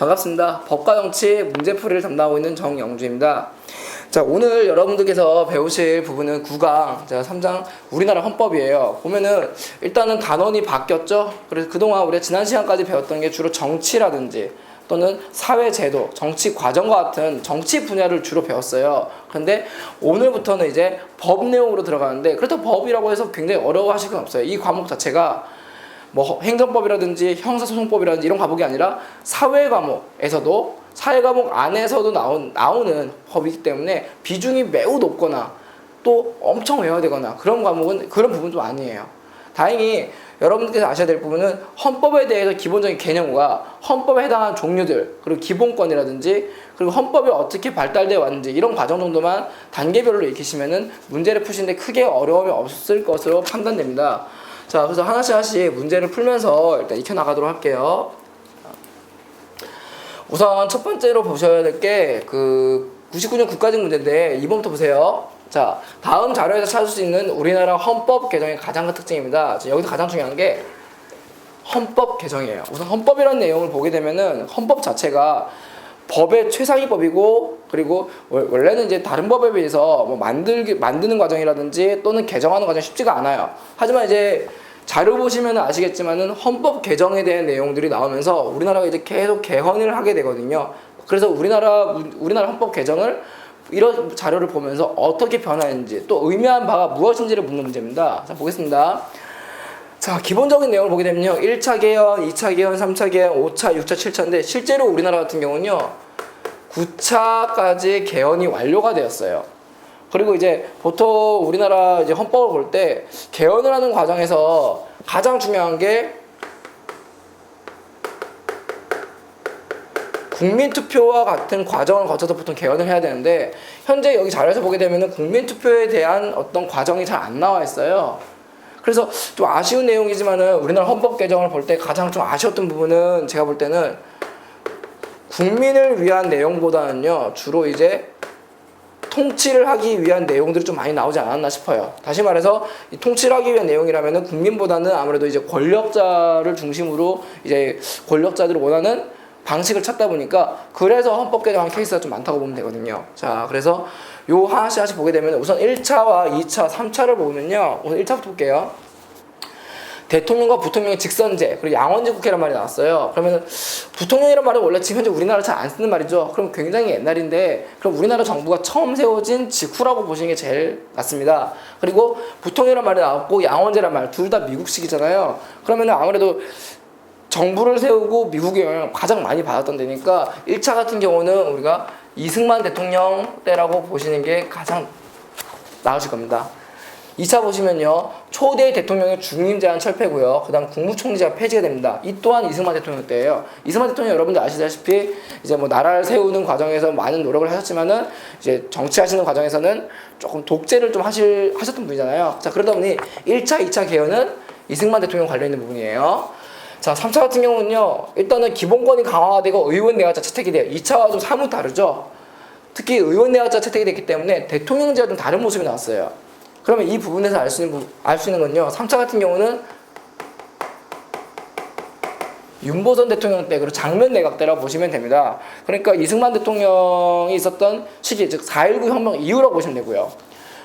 반갑습니다. 법과 정치 문제풀이를 담당하고 있는 정영주입니다. 자, 오늘 여러분들께서 배우실 부분은 9강, 자, 3장 우리나라 헌법이에요. 보면은 일단은 단원이 바뀌었죠. 그래서 그동안 우리가 지난 시간까지 배웠던 게 주로 정치라든지 또는 사회제도, 정치 과정과 같은 정치 분야를 주로 배웠어요. 그런데 오늘부터는 이제 법 내용으로 들어가는데, 그렇다고 법이라고 해서 굉장히 어려워하실 건 없어요. 이 과목 자체가 뭐 행정법이라든지 형사소송법이라든지 이런 과목이 아니라 사회 과목에서도, 사회 과목 안에서도 나오는 법이기 때문에 비중이 매우 높거나 또 엄청 외워야 되거나 그런 과목은, 그런 부분도 아니에요. 다행히 여러분들께서 아셔야 될 부분은 헌법에 대해서 기본적인 개념과 헌법에 해당하는 종류들, 그리고 기본권이라든지, 그리고 헌법이 어떻게 발달되어 왔는지 이런 과정 정도만 단계별로 익히시면은 문제를 푸시는데 크게 어려움이 없을 것으로 판단됩니다. 자, 그래서 하나씩 문제를 풀면서 일단 익혀나가도록 할게요. 우선 첫 번째로 보셔야 될 게 99년 국가직 문제인데 2번부터 보세요. 자, 다음 자료에서 찾을 수 있는 우리나라 헌법 개정의 가장 큰 특징입니다. 여기서 가장 중요한 게 헌법 개정이에요. 우선 헌법이라는 내용을 보게 되면은 헌법 자체가 법의 최상위법이고, 그리고 원래는 이제 다른 법에 비해서 뭐 만드는 과정이라든지 또는 개정하는 과정이 쉽지가 않아요. 하지만 이제 자료 보시면 아시겠지만은 헌법 개정에 대한 내용들이 나오면서 우리나라가 이제 계속 개헌을 하게 되거든요. 그래서 우리나라 헌법 개정을 이런 자료를 보면서 어떻게 변화했는지 또 의미한 바가 무엇인지를 묻는 문제입니다. 자, 보겠습니다. 자, 기본적인 내용을 보게 되면요, 1차 개헌, 2차 개헌, 3차 개헌, 5차, 6차, 7차인데 실제로 우리나라 같은 경우는요 9차까지 개헌이 완료가 되었어요. 그리고 이제 보통 우리나라 이제 헌법을 볼 때 개헌을 하는 과정에서 가장 중요한 게 국민투표와 같은 과정을 거쳐서 보통 개헌을 해야 되는데, 현재 여기 자료에서 보게 되면은 국민투표에 대한 어떤 과정이 잘 안 나와 있어요. 그래서 좀 아쉬운 내용이지만은 우리나라 헌법 개정을 볼 때 가장 좀 아쉬웠던 부분은, 제가 볼 때는 국민을 위한 내용보다는요 주로 이제 통치를 하기 위한 내용들이 좀 많이 나오지 않았나 싶어요. 다시 말해서 이 통치를 하기 위한 내용이라면은 국민보다는 아무래도 이제 권력자를 중심으로 이제 권력자들을 원하는 방식을 찾다 보니까, 그래서 헌법 개정한 케이스가 좀 많다고 보면 되거든요. 자, 그래서 요 하나씩 보게 되면 우선 1차와 2차, 3차를 보면요, 오늘 1차부터 볼게요. 대통령과 부통령의 직선제, 그리고 양원제 국회란 말이 나왔어요. 그러면 부통령이란 말은 원래 지금 현재 우리나라 잘 안 쓰는 말이죠. 그럼 굉장히 옛날인데, 그럼 우리나라 정부가 처음 세워진 직후라고 보시는 게 제일 낫습니다. 그리고 부통령이란 말이 나왔고 양원제란 말, 둘 다 미국식이잖아요. 그러면 아무래도 정부를 세우고 미국의 영향을 가장 많이 받았던 데니까 1차 같은 경우는 우리가 이승만 대통령 때라고 보시는 게 가장 나으실 겁니다. 2차 보시면요, 초대 대통령의 중임 제한 철폐고요. 그 다음 국무총리제가 폐지가 됩니다. 이 또한 이승만 대통령 때예요. 이승만 대통령 여러분들 아시다시피 이제 뭐 나라를 세우는 과정에서 많은 노력을 하셨지만은 이제 정치하시는 과정에서는 조금 독재를 좀 하셨던 분이잖아요. 자, 그러다 보니 1차, 2차 개헌은 이승만 대통령 관련 있는 부분이에요. 자, 3차 같은 경우는요, 일단은 기본권이 강화가 되고 의원 내각제 채택이 돼요. 2차와 좀 사뭇 다르죠. 특히 의원 내각제 채택이 됐기 때문에 대통령제와 좀 다른 모습이 나왔어요. 그러면 이 부분에서 알 수 있는 건요, 3차 같은 경우는 윤보선 대통령 때, 그리고 장면 내각 때라고 보시면 됩니다. 그러니까 이승만 대통령이 있었던 시기, 즉 4.19 혁명 이후라고 보시면 되고요.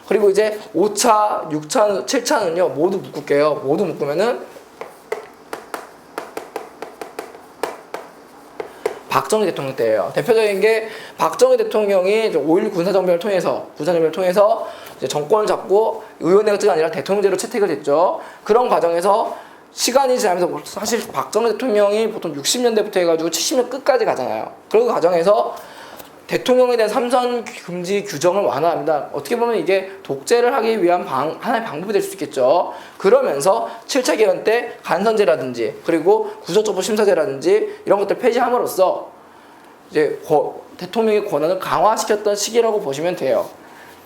그리고 이제 5차, 6차, 7차는요 모두 묶을게요. 모두 묶으면은 박정희 대통령 때예요. 대표적인 게 박정희 대통령이 5.16 군사정변을 통해서 이제 정권을 잡고 의원내각제가 아니라 대통령제로 채택을 했죠. 그런 과정에서 시간이 지나면서 사실 박정희 대통령이 보통 60년대부터 해가지고 70년 끝까지 가잖아요. 그 과정에서 대통령에 대한 삼선 금지 규정을 완화합니다. 어떻게 보면 이게 독재를 하기 위한 하나의 방법이 될 수 있겠죠. 그러면서 7차 개헌 때 간선제라든지 그리고 구속적부 심사제라든지 이런 것들 폐지함으로써 이제 대통령의 권한을 강화시켰던 시기라고 보시면 돼요.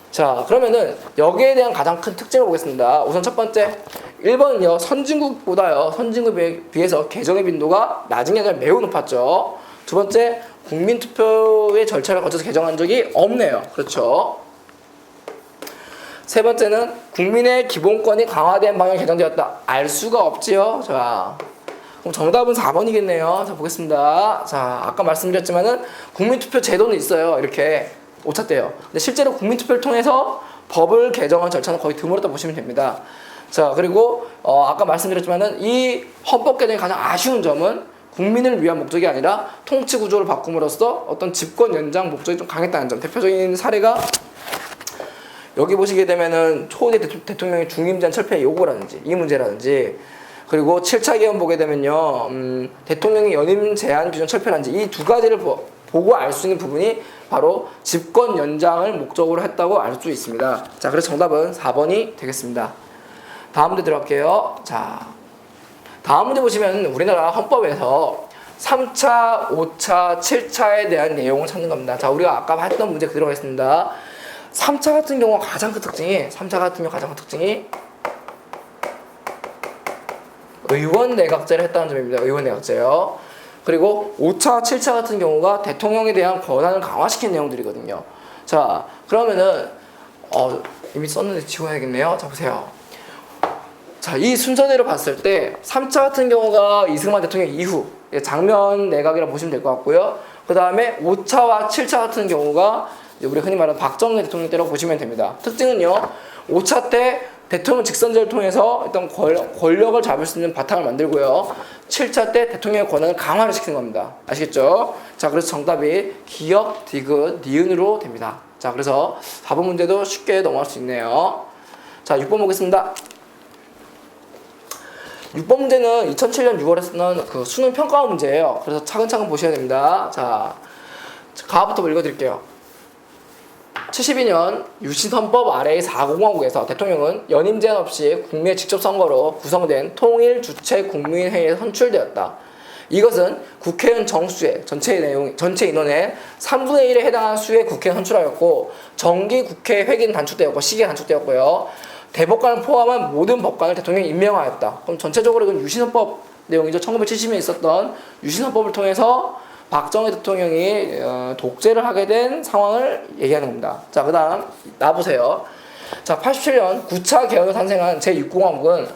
자, 그러면은 여기에 대한 가장 큰 특징을 보겠습니다. 우선 첫 번째, 1번은요 선진국에 비해서 개정의 빈도가 낮은 게 아니라 매우 높았죠. 두 번째, 국민투표의 절차를 거쳐서 개정한 적이 없네요. 그렇죠. 세 번째는 국민의 기본권이 강화된 방향 개정되었다. 알 수가 없지요. 자, 그럼 정답은 4번이겠네요. 자, 보겠습니다. 자, 아까 말씀드렸지만은 국민투표 제도는 있어요. 이렇게 5차 때요. 근데 실제로 국민투표를 통해서 법을 개정한 절차는 거의 드물었다 보시면 됩니다. 자, 그리고 아까 말씀드렸지만은 이 헌법 개정의 가장 아쉬운 점은 국민을 위한 목적이 아니라 통치 구조를 바꿈으로써 어떤 집권 연장 목적이 좀 강했다는 점. 대표적인 사례가 여기 보시게 되면은 초대 대통령의 중임 제한 철폐 요구라든지 이 문제라든지, 그리고 7차 개헌 보게 되면요, 대통령의 연임 제한 규정 철폐라든지 이 두 가지를 보고 알 수 있는 부분이 바로 집권 연장을 목적으로 했다고 알 수 있습니다. 자, 그래서 정답은 4번이 되겠습니다. 다음 문제 들어갈게요. 자, 다음 문제 보시면 우리나라 헌법에서 3차, 5차, 7차에 대한 내용을 찾는 겁니다. 자, 우리가 아까 했던 문제 그대로 하겠습니다. 3차 같은 경우가 가장 큰 특징이 의원 내각제를 했다는 점입니다. 의원 내각제요. 그리고 5차, 7차 같은 경우가 대통령에 대한 권한을 강화시킨 내용들이거든요. 자, 그러면은 이미 썼는데 지워야겠네요. 자, 보세요. 자, 이 순서대로 봤을 때 3차 같은 경우가 이승만 대통령 이후 장면 내각이라고 보시면 될 것 같고요. 그 다음에 5차와 7차 같은 경우가 우리 흔히 말하는 박정희 대통령 때라고 보시면 됩니다. 특징은요, 5차 때 대통령 직선제를 통해서 어떤 권력을 잡을 수 있는 바탕을 만들고요, 7차 때 대통령의 권한을 강화를 시키는 겁니다. 아시겠죠? 자, 그래서 정답이 기역, 디귿, 니은으로 됩니다. 자, 그래서 4번 문제도 쉽게 넘어갈 수 있네요. 자, 6번 보겠습니다. 6번 문제는 2007년 6월에 쓰는 그 수능 평가원 문제예요. 그래서 차근차근 보셔야 됩니다. 자, 가부터 읽어드릴게요. 72년 유신헌법 아래의 4공화국에서 대통령은 연임 제한 없이 국민의 직접 선거로 구성된 통일 주체 국민회의에 선출되었다. 이것은 국회의원 정수의 전체 인원의 3분의 1에 해당하는 수의 국회의원 선출하였고, 정기 국회 회기는 단축되었고 시기가 단축되었고요. 대법관을 포함한 모든 법관을 대통령이 임명하였다. 그럼 전체적으로 이건 유신헌법 내용이죠. 1970년에 있었던 유신헌법을 통해서 박정희 대통령이 독재를 하게 된 상황을 얘기하는 겁니다. 자, 그 다음 나와보세요. 자, 87년 9차 개헌을 탄생한 제6공화국은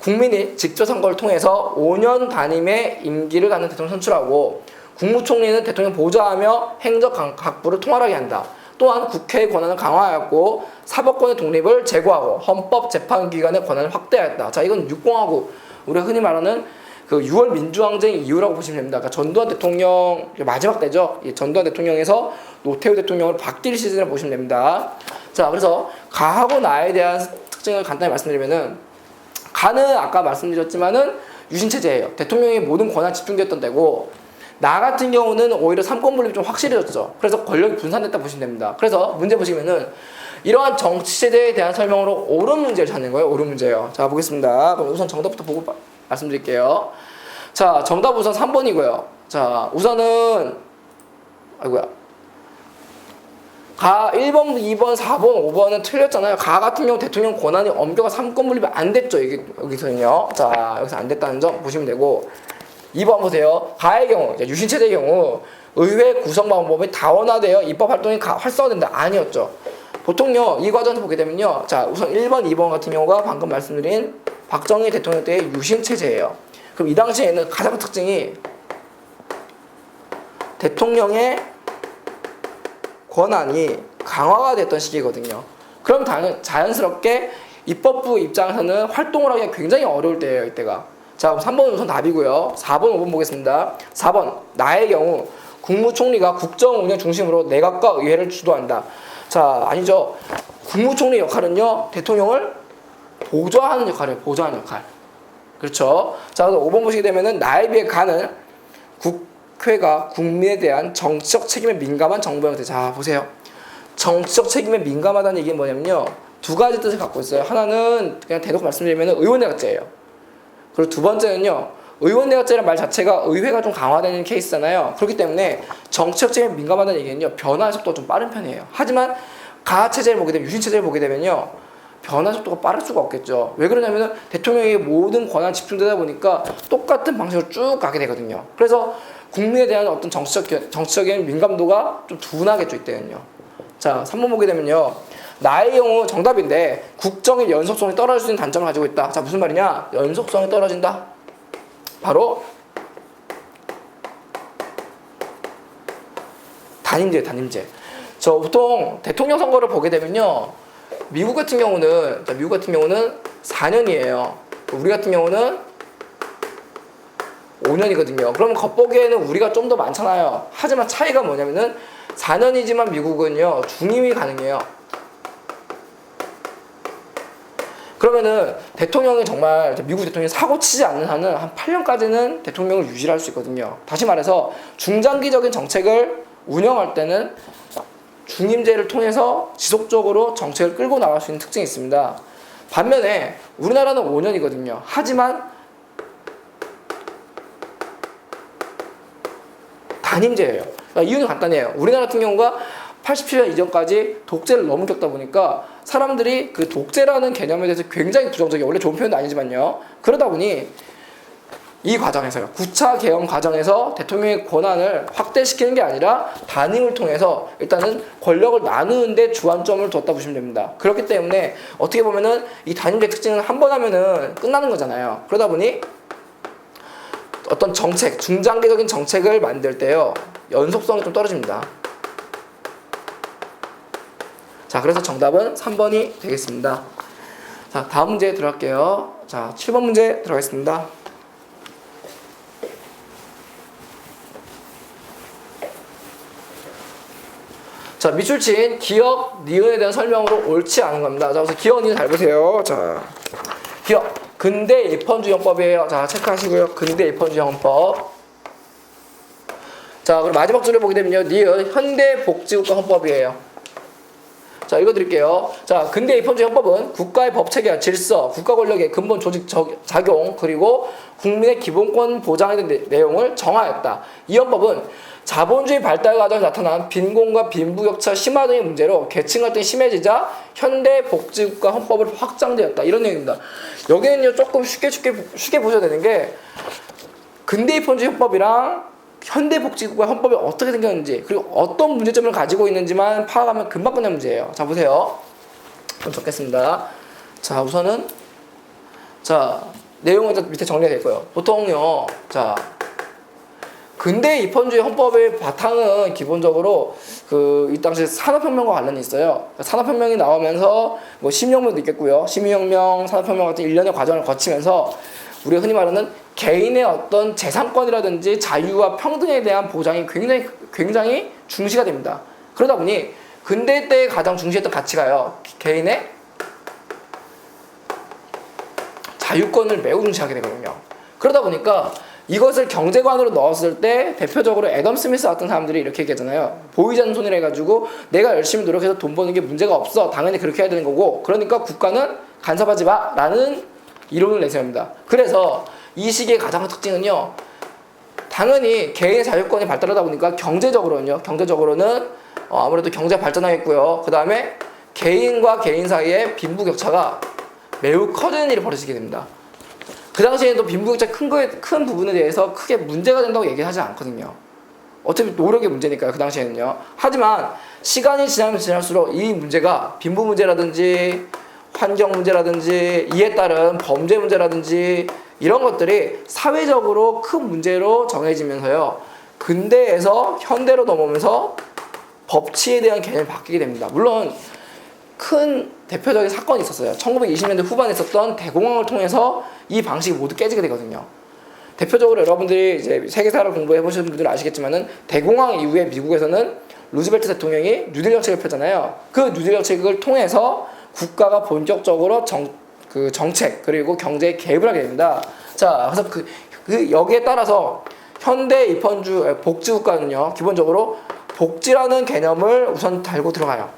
국민이 직접 선거를 통해서 5년 단임의 임기를 갖는 대통령을 선출하고, 국무총리는 대통령 보좌하며 행정각부를 통할하게 한다. 또한 국회의 권한을 강화하였고 사법권의 독립을 제고하고 헌법재판기관의 권한을 확대하였다. 자, 이건 6공화국, 우리가 흔히 말하는 그 6월 민주항쟁 이후라고 보시면 됩니다. 그러니까 전두환 대통령 마지막 때죠. 전두환 대통령에서 노태우 대통령으로 바뀔 시즌을 보시면 됩니다. 자, 그래서 가하고 나에 대한 특징을 간단히 말씀드리면은, 가는 아까 말씀드렸지만은 유신체제예요. 대통령의 모든 권한이 집중됐던 때고, 나 같은 경우는 오히려 삼권 분립이 좀 확실해졌죠. 그래서 권력이 분산됐다 보시면 됩니다. 그래서 문제 보시면은 이러한 정치체제에 대한 설명으로 옳은 문제를 찾는 거예요. 옳은 문제예요. 자, 보겠습니다. 그럼 우선 정답부터 보고 말씀드릴게요. 자, 정답 우선 3번이고요. 자, 우선은 가 1번, 2번, 4번, 5번은 틀렸잖아요. 가 같은 경우 대통령 권한이 엄격한 삼권 분립이 안 됐죠. 이게 여기서는요. 자, 여기서 안 됐다는 점 보시면 되고, 2번 보세요. 가의 경우, 유신체제의 경우 의회 구성 방법이 다원화되어 입법 활동이 활성화된다. 아니었죠. 보통요, 이 과정에서 보게 되면요, 자, 우선 1번, 2번 같은 경우가 방금 말씀드린 박정희 대통령 때의 유신체제예요. 그럼 이 당시에는 가장 큰 특징이 대통령의 권한이 강화가 됐던 시기거든요. 그럼 자연스럽게 입법부 입장에서는 활동을 하기가 굉장히 어려울 때예요, 이때가. 자, 그럼 3번은 우선 답이고요. 4번, 5번 보겠습니다. 4번, 나의 경우 국무총리가 국정 운영 중심으로 내각과 의회를 주도한다. 자, 아니죠. 국무총리 역할은요, 대통령을 보좌하는 역할이에요. 보좌하는 역할. 그렇죠. 자, 그래서 5번 보시게 되면은 나에 비해 가는 국회가 국민에 대한 정치적 책임에 민감한 정부 형태. 자, 보세요. 정치적 책임에 민감하다는 얘기는 뭐냐면요, 두 가지 뜻을 갖고 있어요. 하나는 그냥 대놓고 말씀드리면 의원내각제예요. 그리고 두 번째는요, 의원내각제라는 말 자체가 의회가 좀 강화되는 케이스잖아요. 그렇기 때문에 정치적 책임에 민감하다는 얘기는요, 변화 속도가 좀 빠른 편이에요. 하지만 가체제를 보게 되면, 유신체제를 보게 되면요, 변화 속도가 빠를 수가 없겠죠. 왜 그러냐면은 대통령의 모든 권한 집중되다 보니까 똑같은 방식으로 쭉 가게 되거든요. 그래서 국민에 대한 어떤 정치적인 민감도가 좀 둔하겠죠, 이때는요. 자, 3번 보게 되면요, 나의 경우 정답인데 국정의 연속성이 떨어질 수 있는 단점을 가지고 있다. 자, 무슨 말이냐? 연속성이 떨어진다. 바로 단임제. 저 보통 대통령 선거를 보게 되면요, 미국 같은 경우는 4년이에요. 우리 같은 경우는 5년이거든요. 그러면 겉보기에는 우리가 좀 더 많잖아요. 하지만 차이가 뭐냐면은 4년이지만 미국은요, 중임이 가능해요. 그러면은 대통령이 정말, 미국 대통령이 사고 치지 않는 한은 한 8년까지는 대통령을 유지할 수 있거든요. 다시 말해서 중장기적인 정책을 운영할 때는 중임제를 통해서 지속적으로 정책을 끌고 나갈 수 있는 특징이 있습니다. 반면에 우리나라는 5년이거든요. 하지만 단임제예요. 그러니까 이유는 간단해요. 우리나라 같은 경우가 87년 이전까지 독재를 너무 겪다 보니까 사람들이 그 독재라는 개념에 대해서 굉장히 부정적이에요. 원래 좋은 표현도 아니지만요. 그러다 보니 이 과정에서요, 9차 개헌 과정에서 대통령의 권한을 확대시키는 게 아니라 단임을 통해서 일단은 권력을 나누는데 주안점을 뒀다 보시면 됩니다. 그렇기 때문에 어떻게 보면은 이 단임제 특징은 한 번 하면은 끝나는 거잖아요. 그러다 보니 어떤 정책, 중장기적인 정책을 만들 때요, 연속성이 좀 떨어집니다. 자, 그래서 정답은 3번이 되겠습니다. 자, 다음 문제 들어갈게요. 자, 7번 문제 들어가겠습니다. 자, 밑줄친 기억, 니은에 대한 설명으로 옳지 않은 겁니다. 자, 그래서 기억, 니은 잘 보세요. 자, 기억. 근대 입헌주의헌법이에요. 자, 체크하시고요. 근대 입헌주의헌법. 자, 그럼 마지막 줄을 보게 되면요, 니은 현대복지국가 헌법이에요. 자, 읽어드릴게요. 자, 근대 입헌주의헌법은 국가의 법체계와 질서, 국가 권력의 근본 조직 작용, 그리고 국민의 기본권 보장에 대한 내용을 정하였다. 이 헌법은 자본주의 발달 과정에 나타난 빈곤과 빈부격차 심화 등의 문제로 계층 갈등이 심해지자 현대복지국가 헌법을 확장되었다. 이런 내용입니다. 여기는요, 조금 쉽게 보셔야 되는 게, 근대 입헌주의 헌법이랑 현대복지국가 헌법이 어떻게 생겼는지, 그리고 어떤 문제점을 가지고 있는지만 파악하면 금방 끝날 문제예요. 자, 보세요. 좀 적겠습니다. 자, 우선은, 자, 내용은 밑에 정리가 될 거예요. 보통요, 자, 근대 입헌주의 헌법의 바탕은 기본적으로 이 당시 산업혁명과 관련이 있어요. 산업혁명이 나오면서 뭐 시민혁명도 있겠고요. 시민혁명, 산업혁명 같은 일련의 과정을 거치면서 우리가 흔히 말하는 개인의 어떤 재산권이라든지 자유와 평등에 대한 보장이 굉장히 중시가 됩니다. 그러다 보니 근대 때 가장 중시했던 가치가요, 개인의 자유권을 매우 중시하게 되거든요. 그러다 보니까 이것을 경제관으로 넣었을 때 대표적으로 애덤 스미스 같은 사람들이 이렇게 얘기하잖아요. 보이지 않는 손이라 해가지고 내가 열심히 노력해서 돈 버는 게 문제가 없어, 당연히 그렇게 해야 되는 거고, 그러니까 국가는 간섭하지 마 라는 이론을 내세웁니다. 그래서 이 시기의 가장 큰 특징은요, 당연히 개인의 자유권이 발달하다 보니까 경제적으로는 아무래도 경제가 발전하겠고요. 그 다음에 개인과 개인 사이의 빈부격차가 매우 커지는 일이 벌어지게 됩니다. 그 당시에는 또 빈부격차 큰 부분에 대해서 크게 문제가 된다고 얘기하지 않거든요. 어차피 노력의 문제니까요, 그 당시에는요. 하지만 시간이 지나면 지날수록 이 문제가 빈부 문제라든지 환경 문제라든지 이에 따른 범죄 문제라든지 이런 것들이 사회적으로 큰 문제로 정해지면서요, 근대에서 현대로 넘어오면서 법치에 대한 개념이 바뀌게 됩니다. 물론 큰 대표적인 사건이 있었어요. 1920년대 후반에 있었던 대공황을 통해서 이 방식이 모두 깨지게 되거든요. 대표적으로 여러분들이 이제 세계사를 공부해 보시는 분들은 아시겠지만은 대공황 이후에 미국에서는 루즈벨트 대통령이 뉴딜 정책을 펴잖아요. 그 뉴딜 정책을 통해서 국가가 본격적으로 정책 그리고 경제에 개입을 하게 됩니다. 자, 그래서 여기에 따라서 현대 입헌주 복지국가는요, 기본적으로 복지라는 개념을 우선 달고 들어가요.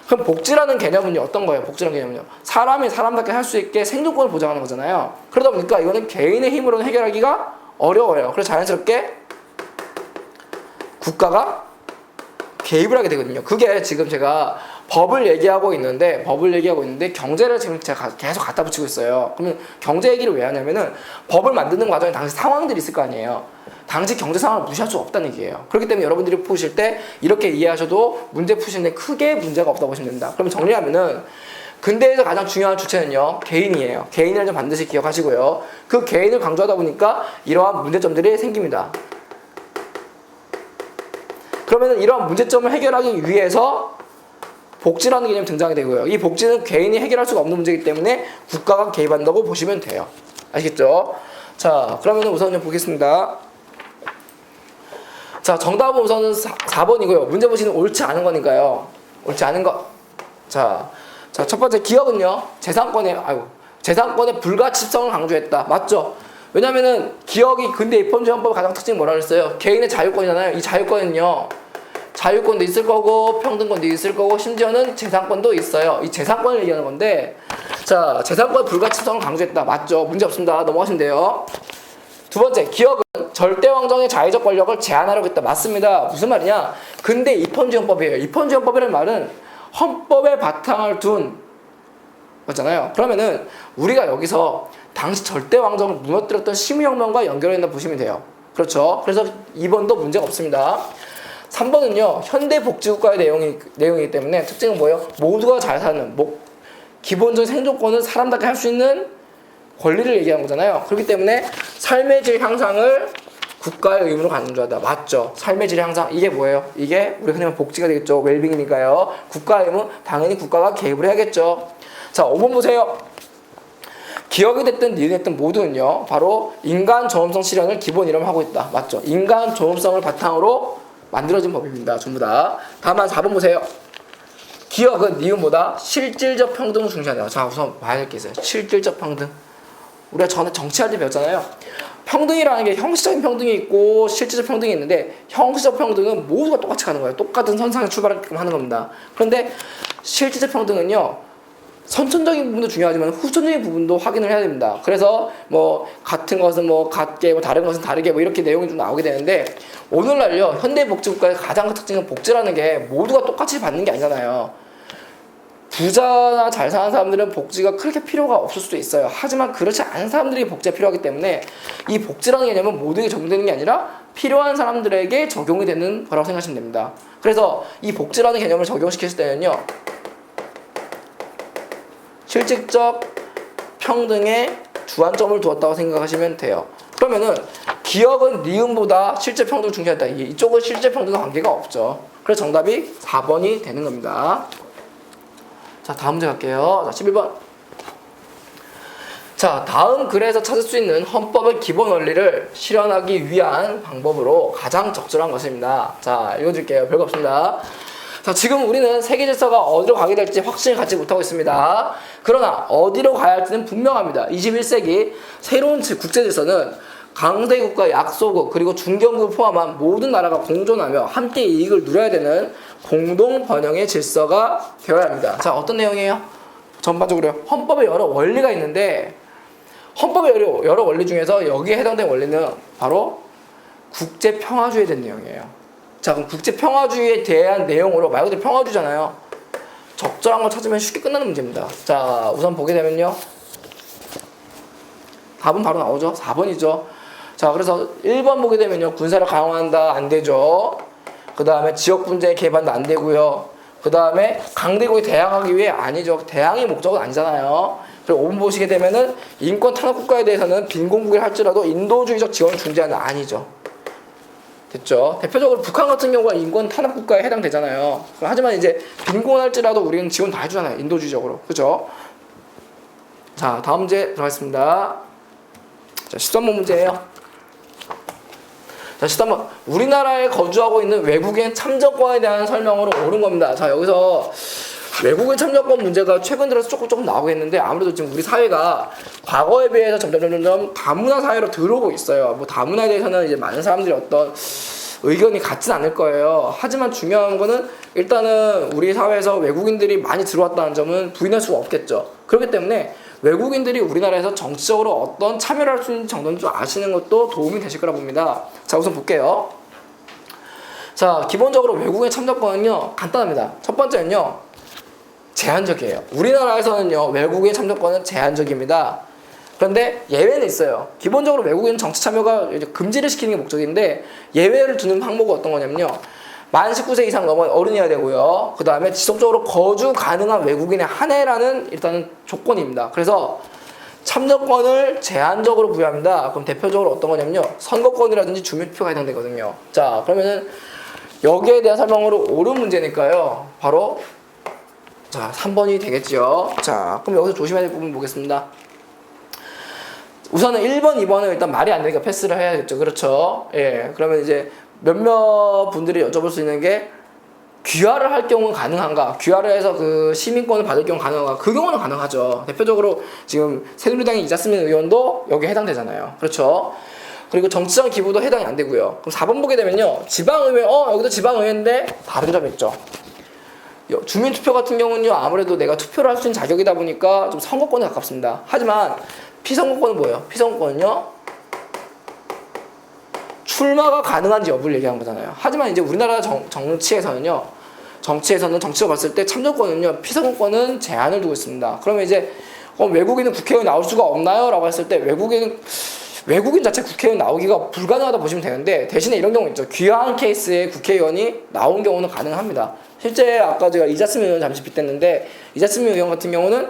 그럼 복지라는 개념은요, 어떤 거예요? 복지라는 개념은요, 사람이 사람답게 할 수 있게 생존권을 보장하는 거잖아요. 그러다 보니까 이거는 개인의 힘으로는 해결하기가 어려워요. 그래서 자연스럽게 국가가 개입을 하게 되거든요. 그게 지금 제가 법을 얘기하고 있는데 경제를 지금 제가 계속 갖다 붙이고 있어요. 그러면 경제 얘기를 왜 하냐면은 법을 만드는 과정에 당시 상황들이 있을 거 아니에요. 당시 경제 상황을 무시할 수 없다는 얘기예요. 그렇기 때문에 여러분들이 푸실 때 이렇게 이해하셔도 문제 푸시는데 크게 문제가 없다고 보시면 됩니다. 그러면 정리하면은 근대에서 가장 중요한 주체는요, 개인이에요. 개인을 좀 반드시 기억하시고요. 그 개인을 강조하다 보니까 이러한 문제점들이 생깁니다. 그러면 이러한 문제점을 해결하기 위해서 복지라는 개념이 등장이 되고요. 이 복지는 개인이 해결할 수가 없는 문제이기 때문에 국가가 개입한다고 보시면 돼요. 아시겠죠? 자, 그러면 우선 좀 보겠습니다. 자, 정답은 우선은 4번이고요. 문제 보시는 옳지 않은 거니까요. 옳지 않은 거. 자, 첫 번째 기업은요, 재산권의 불가침성을 강조했다. 맞죠? 왜냐면은 기업이 근대 입헌제헌법의 가장 특징이 뭐라 그랬어요? 개인의 자유권이잖아요. 이 자유권은요, 자유권도 있을 거고 평등권도 있을 거고 심지어는 재산권도 있어요. 이 재산권을 얘기하는 건데, 자, 재산권의 불가침성을 강조했다. 맞죠? 문제 없습니다. 넘어가시면 돼요. 두 번째, 기업은 절대왕정의 자의적 권력을 제한하려고 했다. 맞습니다. 무슨 말이냐? 근대 입헌제헌법이에요. 입헌제헌법이라는 말은 헌법에 바탕을 둔 거잖아요. 그러면은 우리가 여기서 당시 절대왕정을 무너뜨렸던 심의혁명과 연결해서 보시면 돼요. 그렇죠? 그래서 2번도 문제가 없습니다. 3번은요, 현대복지국가의 내용이기 때문에 특징은 뭐예요? 모두가 잘 사는, 기본적인 생존권을 사람답게 할 수 있는 권리를 얘기하는 거잖아요. 그렇기 때문에 삶의 질 향상을 국가의 의무로 강조하다. 맞죠? 삶의 질 향상. 이게 뭐예요? 이게 우리 흔히 복지가 되겠죠. 웰빙이니까요. 국가의 의무, 당연히 국가가 개입을 해야겠죠. 자, 5번 보세요. 기업이 됐든 니이 됐든 모두는요, 바로 인간 존엄성 실현을 기본 이념으로 하고 있다. 맞죠? 인간 존엄성을 바탕으로 만들어진 법입니다. 전부 다. 다만 4번 보세요. 기업은 니은보다 실질적 평등을 중시한다. 자, 우선 봐야 될 게 있어요. 실질적 평등. 우리가 전에 정치할 때 배웠잖아요. 평등이라는 게 형식적인 평등이 있고 실질적 평등이 있는데, 형식적 평등은 모두가 똑같이 가는 거예요. 똑같은 선상에 출발하게끔 하는 겁니다. 그런데 실질적 평등은요, 선천적인 부분도 중요하지만 후천적인 부분도 확인을 해야 됩니다. 그래서 같은 것은 같게, 다른 것은 다르게 이렇게 내용이 좀 나오게 되는데, 오늘날요, 현대복지국가의 가장 큰 특징은 복지라는 게 모두가 똑같이 받는 게 아니잖아요. 부자나 잘 사는 사람들은 복지가 그렇게 필요가 없을 수도 있어요. 하지만 그렇지 않은 사람들이 복지가 필요하기 때문에 이 복지라는 개념은 모두에게 적용되는 게 아니라 필요한 사람들에게 적용이 되는 거라고 생각하시면 됩니다. 그래서 이 복지라는 개념을 적용시켰을 때는요, 실질적 평등에 주안점을 두었다고 생각하시면 돼요. 그러면은 기업은 니은보다 실제 평등을 중시한다. 이쪽은 실제 평등과 관계가 없죠. 그래서 정답이 4번이 되는 겁니다. 자, 다음 문제 갈게요. 자, 11번. 자, 다음 글에서 찾을 수 있는 헌법의 기본 원리를 실현하기 위한 방법으로 가장 적절한 것입니다. 자, 읽어드릴게요. 별거 없습니다. 자, 지금 우리는 세계 질서가 어디로 가게 될지 확신을 갖지 못하고 있습니다. 그러나 어디로 가야 할지는 분명합니다. 21세기 새로운 국제 질서는 강대국과 약소국 그리고 중견국을 포함한 모든 나라가 공존하며 함께 이익을 누려야 되는 공동 번영의 질서가 되어야 합니다. 자, 어떤 내용이에요? 전반적으로 헌법에 여러 원리가 있는데, 헌법의 여러 원리 중에서 여기에 해당되는 원리는 바로 국제평화주의에 대한 내용이에요. 자, 그럼 국제평화주의에 대한 내용으로, 말 그대로 평화주의잖아요. 적절한 걸 찾으면 쉽게 끝나는 문제입니다. 자, 우선 보게 되면요, 답은 바로 나오죠. 4번이죠. 자, 그래서 1번 보게 되면요, 군사를 강화한다, 안 되죠. 그 다음에 지역 분쟁 개입한다, 안 되고요. 그 다음에 강대국에 대항하기 위해, 아니죠. 대항의 목적은 아니잖아요. 그리고 5번 보시게 되면은 인권 탄압 국가에 대해서는 빈곤국을 할지라도 인도주의적 지원을 중지한다, 아니죠. 됐죠. 대표적으로 북한 같은 경우가 인권 탄압 국가에 해당되잖아요. 하지만 이제 빈곤할지라도 우리는 지원 다 해주잖아요. 인도주의적으로. 그죠? 자, 다음 문제 들어가겠습니다. 자, 13번 문제예요. 자, 13번. 우리나라에 거주하고 있는 외국인 참정권에 대한 설명으로 옳은 겁니다. 자, 여기서 외국인 참정권 문제가 최근 들어서 조금 나오고 있는데, 아무래도 지금 우리 사회가 과거에 비해서 점점 다문화 사회로 들어오고 있어요. 다문화에 대해서는 이제 많은 사람들이 어떤 의견이 같진 않을 거예요. 하지만 중요한 거는 일단은 우리 사회에서 외국인들이 많이 들어왔다는 점은 부인할 수가 없겠죠. 그렇기 때문에 외국인들이 우리나라에서 정치적으로 어떤 참여를 할 수 있는 정도는 좀 아시는 것도 도움이 되실 거라 봅니다. 자, 우선 볼게요. 자, 기본적으로 외국인 참정권은요, 간단합니다. 첫 번째는요, 제한적이에요. 우리나라에서는요, 외국인 참정권은 제한적입니다. 그런데 예외는 있어요. 기본적으로 외국인 정치 참여가 이제 금지를 시키는 게 목적인데, 예외를 두는 항목은 어떤 거냐면요, 만 19세 이상 넘은 어른이어야 되고요. 그 다음에 지속적으로 거주 가능한 외국인에 한해라는 일단은 조건입니다. 그래서 참여권을 제한적으로 부여합니다. 그럼 대표적으로 어떤 거냐면요. 선거권이라든지 주민투표가 해당되거든요. 자, 그러면은 여기에 대한 설명으로 옳은 문제니까요. 바로 자 3번이 되겠죠. 자, 그럼 여기서 조심해야 될 부분 보겠습니다. 우선은 1번, 2번은 일단 말이 안 되니까 패스를 해야겠죠. 그렇죠. 예. 그러면 이제 몇몇 분들이 여쭤볼 수 있는 게 귀화를 할 경우는 가능한가? 귀화를 해서 그 시민권을 받을 경우 가능한가? 그 경우는 가능하죠. 대표적으로 지금 새누리당의 이자스민 의원도 여기에 해당되잖아요. 그렇죠. 그리고 정치적 기부도 해당이 안 되고요. 그럼 4번 보게 되면요. 지방의회, 여기도 지방의회인데 다른 점이 있죠. 주민투표 같은 경우는요. 아무래도 내가 투표를 할 수 있는 자격이다 보니까 좀 선거권에 가깝습니다. 하지만 피선거권은 뭐예요? 피선거권은요. 출마가 가능한지 여부를 얘기하는 거잖아요. 하지만 이제 우리나라 정치에서는 정치적으로 봤을 때 참여권은요. 피선거권은 제한을 두고 있습니다. 그러면 이제 외국인은 국회의원 나올 수가 없나요? 라고 했을 때 외국인 자체 국회의원 나오기가 불가능하다 보시면 되는데 대신에 이런 경우 있죠. 귀화한 케이스에 국회의원이 나온 경우는 가능합니다. 실제 아까 제가 이자스민 의원 잠시 빗댔는데 이자스민 의원 같은 경우는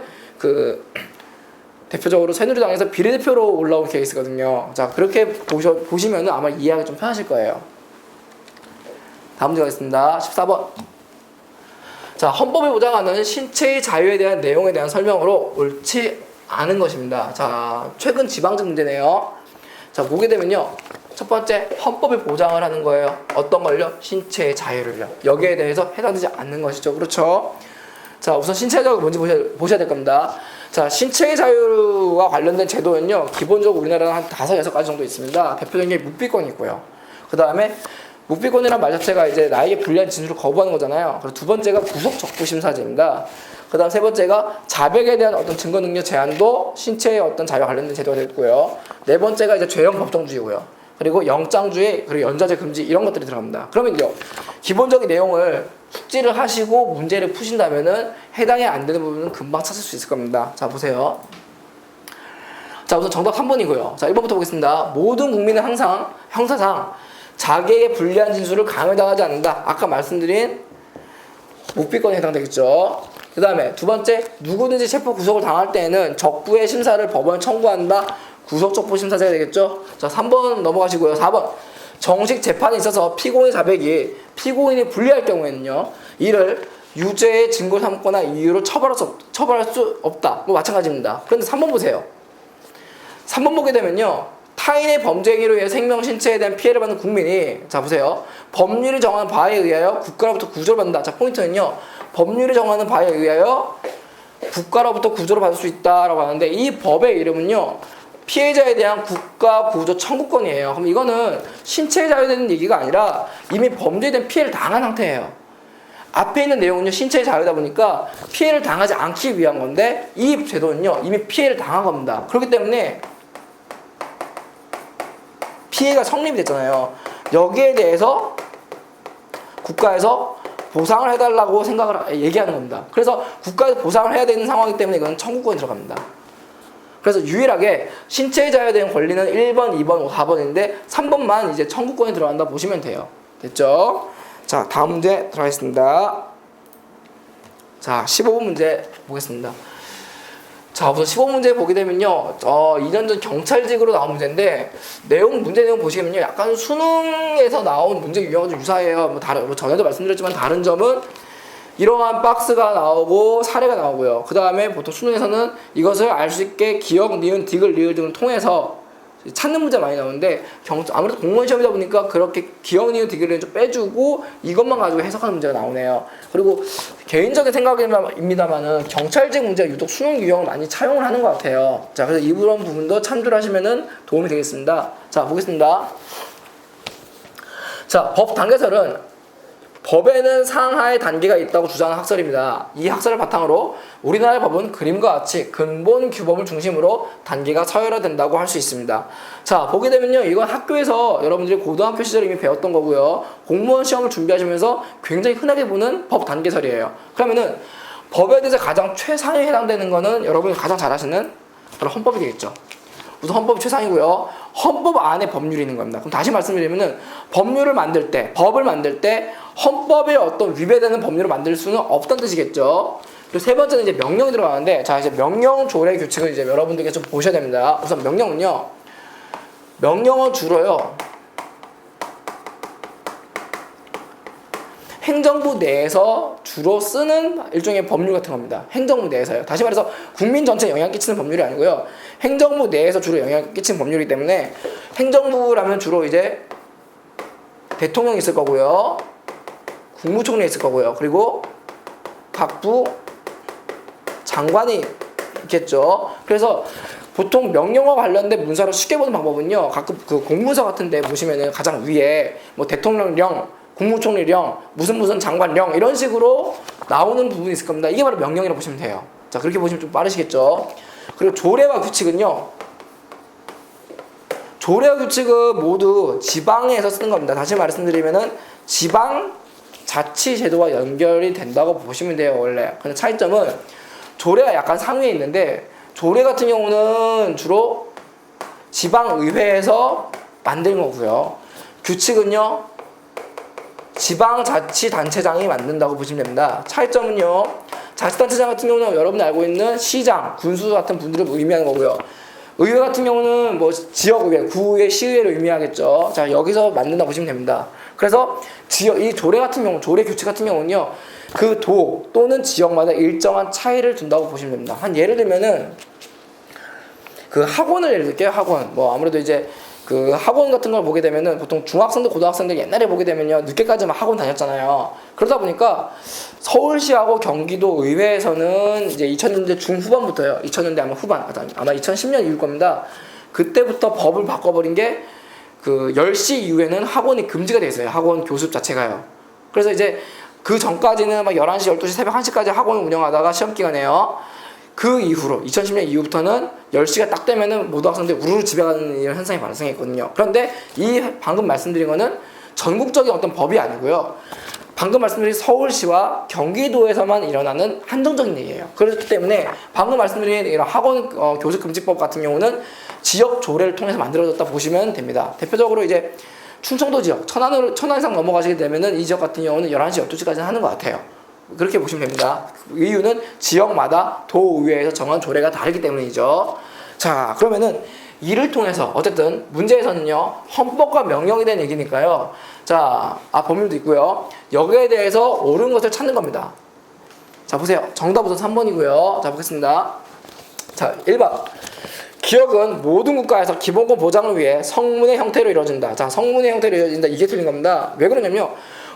대표적으로 새누리당에서 비례대표로 올라온 케이스거든요. 자, 그렇게 보시면은 아마 이해하기 좀 편하실 거예요. 다음 문제 가겠습니다. 14번. 자, 헌법이 보장하는 신체의 자유에 대한 내용에 대한 설명으로 옳지 않은 것입니다. 자, 최근 지방직 문제네요. 자, 보게 되면요. 첫 번째, 헌법이 보장을 하는 거예요. 어떤 걸요? 신체의 자유를요. 여기에 대해서 해당되지 않는 것이죠. 그렇죠? 자, 우선 신체의 자유가 뭔지 보셔야 될 겁니다. 자, 신체의 자유와 관련된 제도는요, 기본적으로 우리나라는 한 5-6가지 정도 있습니다. 대표적인 게 묵비권이 있고요. 그 다음에 묵비권이라는 말 자체가 이제 나에게 불리한 진술을 거부하는 거잖아요. 그리고 두 번째가 구속적부심사제입니다. 그 다음 세 번째가 자백에 대한 어떤 증거 능력 제한도 신체의 어떤 자유와 관련된 제도가 되고요. 네 번째가 이제 죄형 법정주의고요. 그리고 영장주의, 그리고 연좌제 금지 이런 것들이 들어갑니다. 그러면요, 기본적인 내용을 숙지를 하시고 문제를 푸신다면은 해당이 안 되는 부분은 금방 찾을 수 있을 겁니다. 자, 보세요. 자, 우선 정답 3번이고요. 자, 1번부터 보겠습니다. 모든 국민은 항상 형사상 자기에게 불리한 진술을 강요당하지 않는다. 아까 말씀드린 묵비권에 해당되겠죠. 그 다음에 두 번째, 누구든지 체포 구속을 당할 때에는 적부의 심사를 법원에 청구한다. 구속적부 심사제가 되겠죠. 자, 3번 넘어가시고요. 4번. 정식 재판에 있어서 피고인 자백이 피고인이 불리할 경우에는요, 이를 유죄의 증거 삼거나 이유로 처벌할 수 없다. 뭐 마찬가지입니다. 그런데 3번 보세요. 3번 보게 되면요, 타인의 범죄 행위로 인해 생명, 신체에 대한 피해를 받는 국민이, 자 보세요, 법률이 정하는 바에 의하여 국가로부터 구조를 받는다. 자, 포인트는요, 법률이 정하는 바에 의하여 국가로부터 구조를 받을 수 있다라고 하는데, 이 법의 이름은요, 피해자에 대한 국가 구조 청구권이에요. 그럼 이거는 신체에 자유되는 얘기가 아니라 이미 범죄에 대한 피해를 당한 상태예요. 앞에 있는 내용은요, 신체의 자유다 보니까 피해를 당하지 않기 위한 건데, 이 제도는요, 이미 피해를 당한 겁니다. 그렇기 때문에 피해가 성립이 됐잖아요. 여기에 대해서 국가에서 보상을 해달라고 얘기하는 겁니다. 그래서 국가에서 보상을 해야 되는 상황이기 때문에 이건 청구권이 들어갑니다. 그래서 유일하게 신체의 자유에 대한 권리는 1번, 2번, 4번인데 3번만 이제 청구권이 들어간다 보시면 돼요. 됐죠? 자, 다음 문제 들어가겠습니다. 자, 15번 문제 보겠습니다. 자, 우선 15문제 보게 되면요, 2년 전 경찰직으로 나온 문제인데, 문제 내용 보시면요, 약간 수능에서 나온 문제 유형과 좀 유사해요. 전에도 말씀드렸지만 다른 점은 이러한 박스가 나오고 사례가 나오고요. 그 다음에 보통 수능에서는 이것을 알 수 있게 기억, 니은, 디귿, 리을 등을 통해서 찾는 문제 많이 나오는데, 아무래도 공무원 시험이다 보니까 그렇게 기억, 니은, 디귿을 좀 빼주고 이것만 가지고 해석하는 문제가 나오네요. 그리고 개인적인 생각입니다만은 경찰직 문제가 유독 수능 유형을 많이 차용을 하는 것 같아요. 자, 그래서 이런 부분도 참조를 하시면은 도움이 되겠습니다. 자, 보겠습니다. 자, 법 단계설은 법에는 상하의 단계가 있다고 주장하는 학설입니다. 이 학설을 바탕으로 우리나라의 법은 그림과 같이 근본 규범을 중심으로 단계가 서열화된다고 할 수 있습니다. 자, 보게 되면요, 이건 학교에서 여러분들이 고등학교 시절에 이미 배웠던 거고요, 공무원 시험을 준비하시면서 굉장히 흔하게 보는 법 단계설이에요. 그러면은 법에 대해서 가장 최상위에 해당되는 거는 여러분이 가장 잘 아시는 바로 헌법이 되겠죠. 무슨 헌법이 최상이고요. 헌법 안에 법률이 있는 겁니다. 그럼 다시 말씀드리면은 법률을 만들 때, 법을 만들 때 헌법에 어떤 위배되는 법률을 만들 수는 없다는 뜻이겠죠. 그리고 세 번째는 이제 명령이 들어가는데, 자, 이제 명령 조례 규칙을 이제 여러분들께 좀 보셔야 됩니다. 우선 명령은요, 명령은 주로요, 행정부 내에서 주로 쓰는 일종의 법률 같은 겁니다. 행정부 내에서요. 다시 말해서 국민 전체에 영향 끼치는 법률이 아니고요. 행정부 내에서 주로 영향 끼치는 법률이기 때문에 행정부라면 주로 이제 대통령이 있을 거고요. 국무총리 있을 거고요. 그리고 각부 장관이 있겠죠. 그래서 보통 명령과 관련된 문서를 쉽게 보는 방법은요. 가끔 그 공문서 같은 데 보시면은 가장 위에 뭐 대통령령, 국무총리령, 무슨 장관령 이런 식으로 나오는 부분이 있을 겁니다. 이게 바로 명령이라고 보시면 돼요. 자, 그렇게 보시면 좀 빠르시겠죠. 그리고 조례와 규칙은요, 조례와 규칙은 모두 지방에서 쓰는 겁니다. 다시 말씀드리면은 지방 자치제도와 연결이 된다고 보시면 돼요. 원래. 근데 차이점은 조례가 약간 상위에 있는데, 조례 같은 경우는 주로 지방의회에서 만든 거고요. 규칙은요, 지방자치단체장이 만든다고 보시면 됩니다. 차이점은요, 자치단체장 같은 경우는 여러분이 알고 있는 시장, 군수 같은 분들을 의미하는 거고요. 의회 같은 경우는 뭐 지역의회, 구의회, 시의회를 의미하겠죠. 자, 여기서 만든다고 보시면 됩니다. 그래서 이 조례 같은 경우, 조례 규칙 같은 경우는요, 그 도 또는 지역마다 일정한 차이를 둔다고 보시면 됩니다. 한 예를 들면은 그 학원을 예를 들게요. 학원. 뭐 아무래도 이제 그 학원 같은 걸 보게 되면은 보통 중학생들, 고등학생들 옛날에 보게 되면요, 늦게까지 막 학원 다녔잖아요. 그러다 보니까 서울시하고 경기도 의회에서는 이제 2000년대 중후반부터요. 2000년대 아마 후반, 아마 2010년 이후일 겁니다. 그때부터 법을 바꿔버린 게 그 10시 이후에는 학원이 금지가 돼 있어요. 학원 교습 자체가요. 그래서 이제 그 전까지는 막 11시, 12시, 새벽 1시까지 학원을 운영하다가 시험 기간에요. 그 이후로 2010년 이후부터는 10시가 딱 되면은 모든 학생들이 우르르 집에 가는 이런 현상이 발생했거든요. 그런데 이 방금 말씀드린 거는 전국적인 어떤 법이 아니고요. 방금 말씀드린 서울시와 경기도에서만 일어나는 한정적인 얘기예요. 그렇기 때문에 방금 말씀드린 이런 학원 교습 금지법 같은 경우는 지역 조례를 통해서 만들어졌다 보시면 됩니다. 대표적으로 이제 충청도 지역, 천안 이상 넘어가시게 되면은 이 지역 같은 경우는 11시, 12시까지 하는 것 같아요. 그렇게 보시면 됩니다. 이유는 지역마다 도의회에서 정한 조례가 다르기 때문이죠. 자, 그러면은 이를 통해서 어쨌든 문제에서는요, 헌법과 명령에 대한 얘기니까요. 자, 법률도 있고요. 여기에 대해서 옳은 것을 찾는 겁니다. 자, 보세요. 정답 우선 3번이고요. 자, 보겠습니다. 자, 1번. 기업은 모든 국가에서 기본권 보장을 위해 성문의 형태로 이루어진다. 자, 성문의 형태로 이루어진다. 이게 틀린 겁니다. 왜 그러냐면요,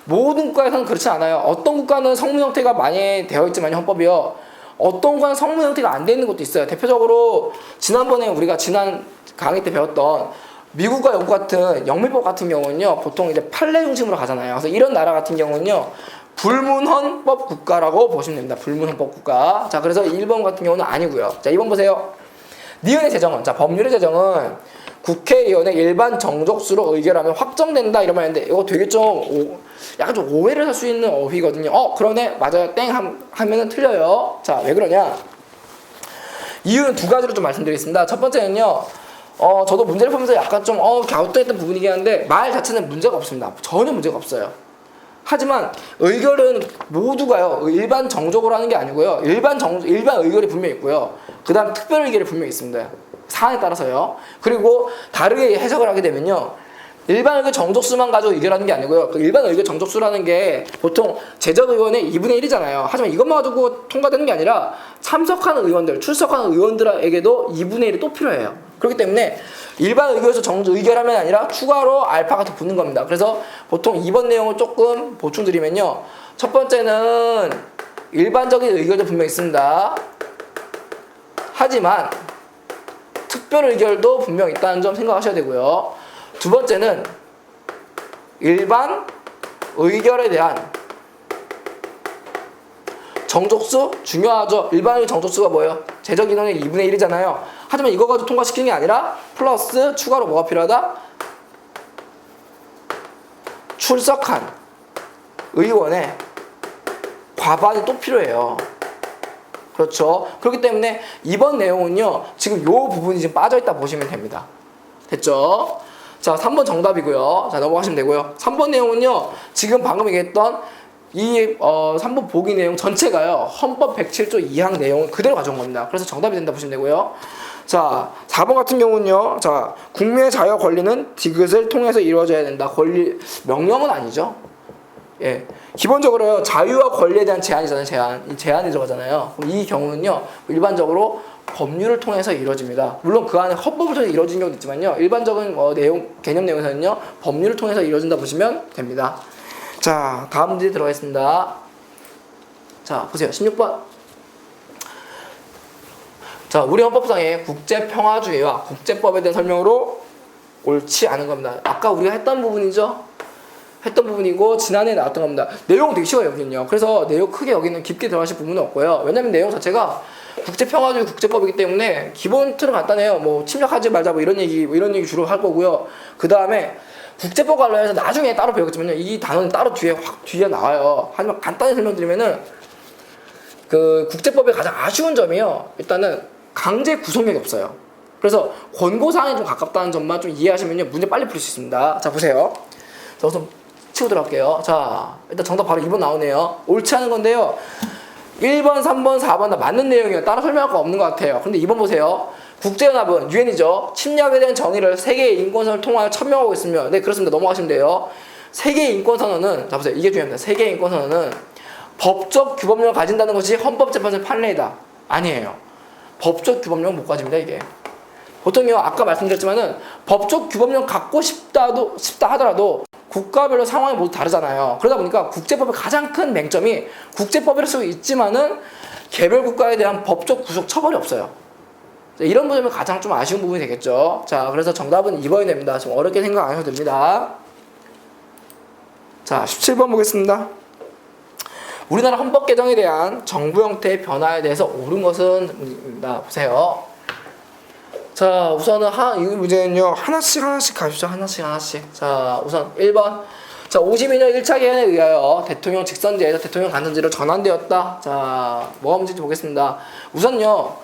모든 국가에서는 그렇지 않아요. 어떤 국가는 성문 형태가 많이 되어 있지만 헌법이요, 어떤 국가는 성문 형태가 안 되어 있는 것도 있어요. 대표적으로 지난번에 우리가 지난 강의 때 배웠던 미국과 영국 같은 영미법 같은 경우는요, 보통 이제 판례 중심으로 가잖아요. 그래서 이런 나라 같은 경우는요, 불문헌법 국가라고 보시면 됩니다. 불문헌법 국가. 자, 그래서 1번 같은 경우는 아니고요. 자, 2번 보세요. 니은의 제정은, 자, 법률의 제정은 국회의원의 일반 정족수로 의결하면 확정된다 이러면 하는데, 이거 되게 약간 좀 오해를 할 수 있는 어휘거든요. 그러네, 맞아요, 땡 하면은 틀려요. 자, 왜 그러냐? 이유는 두 가지로 좀 말씀드리겠습니다. 첫 번째는요, 저도 문제를 보면서 약간 좀 갸우뚱했던 부분이긴 한데, 말 자체는 문제가 없습니다. 전혀 문제가 없어요. 하지만 의결은 모두가요, 일반 정족으로 하는 게 아니고요, 일반 의결이 분명히 있고요, 그 다음 특별 의결이 분명히 있습니다. 사안에 따라서요. 그리고 다르게 해석을 하게 되면요, 일반 의결 정족수만 가지고 의결하는 게 아니고요, 그 일반 의결 정족수라는 게 보통 제적의원의 2분의 1이잖아요. 하지만 이것만 가지고 통과되는 게 아니라 참석하는 의원들, 출석하는 의원들에게도 2분의 1이 또 필요해요. 그렇기 때문에 일반 의결에서 의결하면 아니라 추가로 알파가 더 붙는 겁니다. 그래서 보통 이번 내용을 조금 보충드리면요, 첫 번째는 일반적인 의결도 분명히 있습니다. 하지만 특별 의결도 분명히 있다는 점 생각하셔야 되고요. 두 번째는 일반 의결에 대한 정족수 중요하죠. 일반 의결 정족수가 뭐예요? 제적 인원의 2분의 1이잖아요. 하지만 이거 가지고 통과시키는 게 아니라 플러스 추가로 뭐가 필요하다? 출석한 의원의 과반이 또 필요해요. 그렇죠. 그렇기 때문에 이번 내용은요, 지금 요 부분이 지금 빠져있다 보시면 됩니다. 됐죠? 자, 3번 정답이고요. 자, 넘어가시면 되고요. 3번 내용은요, 지금 방금 얘기했던 이 3번 보기 내용 전체가요, 헌법 107조 2항 내용을 그대로 가져온 겁니다. 그래서 정답이 된다 보시면 되고요. 자, 4번 같은 경우는요, 자, 국민의 자유와 권리는 디귿을 통해서 이루어져야 된다. 명령은 아니죠. 예. 기본적으로 자유와 권리에 대한 제한이잖아요. 제한이 들어가잖아요. 그럼 이 경우는요, 일반적으로 법률을 통해서 이루어집니다. 물론 그 안에 헌법을 통해서 이루어진 경우도 있지만요, 일반적인 개념 내용에서는요, 법률을 통해서 이루어진다 보시면 됩니다. 자, 다음 문제 들어가겠습니다. 자, 보세요. 16번. 자, 우리 헌법상의 국제평화주의와 국제법에 대한 설명으로 옳지 않은 겁니다. 아까 우리가 했던 부분이죠? 했던 부분이고 지난해에 나왔던 겁니다. 내용 되게 쉬워요, 여기는요. 그래서 내용 크게 여기는 깊게 들어가실 부분은 없고요. 왜냐면 내용 자체가 국제평화주의 국제법이기 때문에 기본 틀은 간단해요. 뭐 침략하지 말자 뭐 이런 얘기 주로 할 거고요. 그 다음에 국제법 관련해서 나중에 따로 배우겠지만요, 이 단어는 따로 뒤에 나와요. 하지만 간단히 설명드리면은 그 국제법의 가장 아쉬운 점이요, 일단은 강제 구속력이 없어요. 그래서 권고사항에 좀 가깝다는 점만 좀 이해하시면요, 문제 빨리 풀 수 있습니다. 자, 보세요. 자, 우선 치고 들어갈게요. 자, 일단 정답 바로 2번 나오네요. 옳지 않은 건데요, 1번, 3번, 4번 다 맞는 내용이에요. 따로 설명할 거 없는 것 같아요. 근데 2번 보세요. 국제연합은 유엔이죠. 침략에 대한 정의를 세계의 인권선언을 통하여 천명하고 있으며, 네, 그렇습니다. 넘어가시면 돼요. 세계의 인권선언은, 자 보세요, 이게 중요합니다. 세계의 인권선언은 법적 규범력을 가진다는 것이 헌법재판소의 판례이다. 아니에요. 법적 규범력은 못 가집니다, 이게. 보통요, 아까 말씀드렸지만은 법적 규범력 갖고 싶다 하더라도 국가별로 상황이 모두 다르잖아요. 그러다 보니까 국제법의 가장 큰 맹점이 국제법이랄 수 있지만은 개별 국가에 대한 법적 구속 처벌이 없어요. 이런 부분이 가장 좀 아쉬운 부분이 되겠죠. 자, 그래서 정답은 2번이 됩니다. 좀 어렵게 생각 안 해도 됩니다. 자, 17번 보겠습니다. 우리나라 헌법 개정에 대한 정부 형태의 변화에 대해서 옳은 것은 보세요. 자, 우선은 이 문제는요, 하나씩 가시죠. 하나씩. 자, 우선 1번. 자, 52년 1차 개헌에 의하여 대통령 직선제에서 대통령 간선제로 전환되었다. 자, 뭐가 문제인지 보겠습니다. 우선요,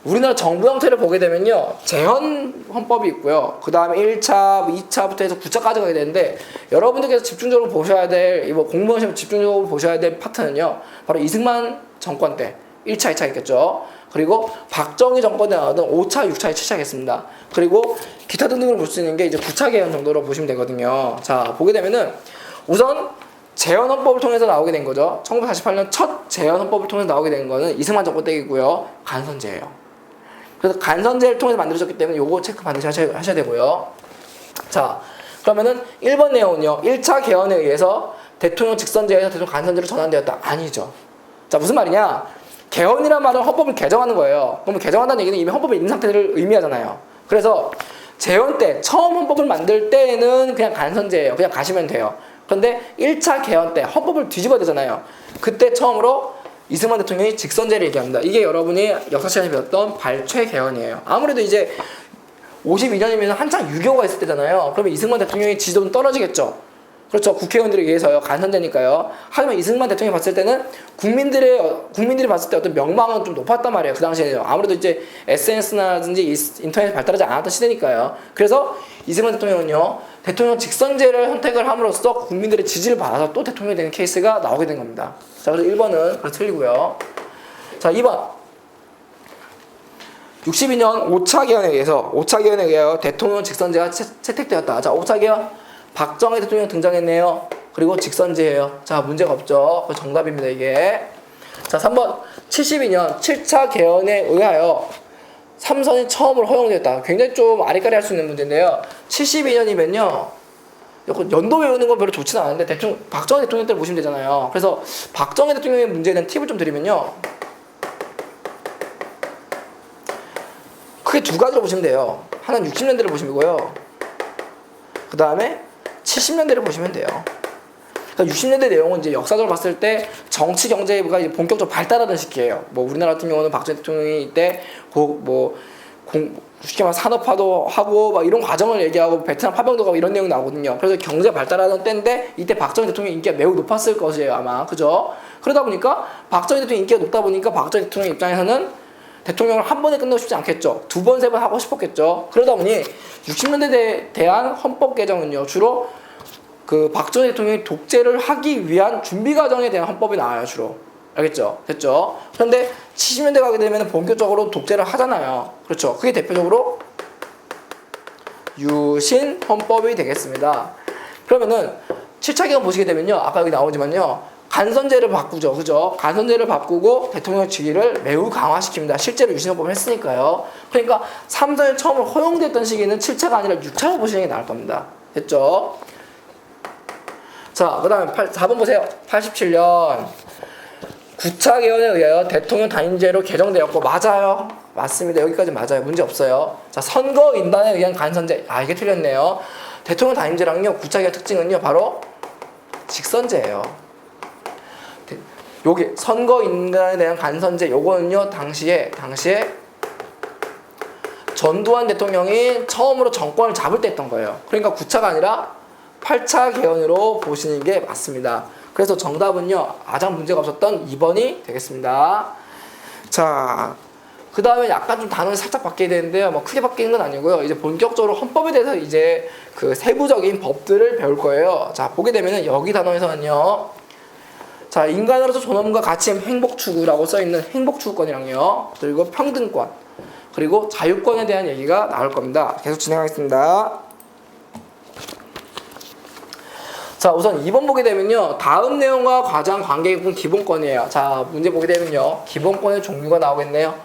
우리나라 정부 형태를 보게 되면요, 재헌 헌법이 있고요. 그 다음에 1차, 2차부터 해서 9차까지 가게 되는데, 여러분들께서 집중적으로 보셔야 될, 공무원 시험 집중적으로 보셔야 될 파트는요, 바로 이승만 정권 때 1차, 2차 있겠죠. 그리고 박정희 정권 때 나오던 5차, 6차에 7차겠습니다. 그리고 기타 등등을 볼 수 있는 게 이제 9차 개헌 정도로 보시면 되거든요. 자, 보게 되면은 우선 재헌 헌법을 통해서 나오게 된 거죠. 1948년 첫 재헌 헌법을 통해서 나오게 된 거는 이승만 정권 때이고요. 간선제예요. 그래서 간선제를 통해서 만들어졌기 때문에 요거 체크 반드시 하셔야 되고요. 자, 그러면은 1번 내용은요, 1차 개헌에 의해서 대통령 직선제에서 대통령 간선제로 전환되었다. 아니죠. 자, 무슨 말이냐? 개헌이란 말은 헌법을 개정하는 거예요. 그러면 개정한다는 얘기는 이미 헌법에 있는 상태를 의미하잖아요. 그래서 재헌 때, 처음 헌법을 만들 때는 그냥 간선제예요. 그냥 가시면 돼요. 그런데 1차 개헌 때 헌법을 뒤집어야 되잖아요. 그때 처음으로 이승만 대통령이 직선제를 얘기합니다. 이게 여러분이 역사 시간에 배웠던 발췌 개헌이에요. 아무래도 이제 52년이면 한창 유교가 있을 때잖아요. 그러면 이승만 대통령의 지지도는 떨어지겠죠. 그렇죠. 국회의원들에 의해서요. 간선제니까요. 하지만 이승만 대통령이 봤을 때는 국민들이 봤을 때 어떤 명망은 좀 높았단 말이에요. 그 당시에요. 아무래도 이제 SNS나든지 인터넷이 발달하지 않았던 시대니까요. 그래서 이승만 대통령은요, 대통령 직선제를 선택을 함으로써 국민들의 지지를 받아서 또 대통령이 되는 케이스가 나오게 된 겁니다. 자, 그래서 1번은 그래서 틀리고요. 자, 2번. 62년 5차 개헌에 의하여 대통령 직선제가 채택되었다. 자, 5차 개헌. 박정희 대통령 등장했네요. 그리고 직선제예요. 자, 문제가 없죠. 정답입니다, 이게. 자, 3번. 72년 7차 개헌에 의하여 삼선이 처음으로 허용되었다. 굉장히 좀 아리까리 할 수 있는 문제인데요. 72년이면요, 연도 외우는 건 별로 좋지는 않은데 박정희 대통령 때를 보시면 되잖아요. 그래서 박정희 대통령의 문제에 대한 팁을 좀 드리면요, 크게 두 가지로 보시면 돼요. 하나는 60년대를 보시고요. 그 다음에 70년대를 보시면 돼요. 그러니까 60년대 내용은 이제 역사적으로 봤을 때 정치 경제가 이제 본격적으로 발달하던 시기예요. 뭐 우리나라 같은 경우는 박정희 대통령이 이때 쉽게 말해 산업화도 하고 막 이런 과정을 얘기하고 베트남 파병도 가고 이런 내용 나오거든요. 그래서 경제가 발달하던 때인데 이때 박정희 대통령 인기가 매우 높았을 것이에요 아마. 그죠? 그러다 보니까 박정희 대통령 인기가 높다 보니까 박정희 대통령 입장에서는 대통령을 한 번에 끝내고 싶지 않겠죠. 두 번, 세 번 하고 싶었겠죠. 그러다 보니 60년대에 대한 헌법 개정은요 주로 그 박정희 대통령이 독재를 하기 위한 준비 과정에 대한 헌법이 나와요 주로. 알겠죠? 됐죠? 그런데 70년대 가게 되면 본격적으로 독재를 하잖아요. 그렇죠? 그게 대표적으로 유신 헌법이 되겠습니다. 그러면은 7차 개헌 보시게 되면요. 아까 여기 나오지만요. 간선제를 바꾸죠. 그죠? 간선제를 바꾸고 대통령 직위를 매우 강화시킵니다. 실제로 유신 헌법을 했으니까요. 그러니까 3선이 처음으로 허용됐던 시기는 7차가 아니라 6차로 보시는 게 나을 겁니다. 됐죠? 자, 그 다음에 4번 보세요. 87년 9차 개헌에 의하여 대통령 단임제로 개정되었고 맞아요. 맞습니다. 여기까지 맞아요. 문제 없어요. 자, 선거인단에 의한 간선제. 아, 이게 틀렸네요. 대통령 단임제랑요 9차 개헌 특징은요 바로 직선제예요. 여기 선거인단에 대한 간선제 요거는요 당시에 전두환 대통령이 처음으로 정권을 잡을 때 했던 거예요. 그러니까 9차가 아니라 8차 개헌으로 보시는 게 맞습니다. 그래서 정답은요 가장 문제가 없었던 2번이 되겠습니다. 자, 그 다음에 약간 좀 단어를 살짝 바뀌게 되는데요. 뭐 크게 바뀌는 건 아니고요. 이제 본격적으로 헌법에 대해서 이제 그 세부적인 법들을 배울 거예요. 자, 보게 되면은 여기 단어에서는요. 자, 인간으로서 존엄과 가치 행복 추구라고 써 있는 행복 추구권이랑요. 그리고 평등권, 그리고 자유권에 대한 얘기가 나올 겁니다. 계속 진행하겠습니다. 자, 우선 2번 보게 되면요. 다음 내용과 가장 관계있는 기본권이에요. 자, 문제 보게 되면요. 기본권의 종류가 나오겠네요.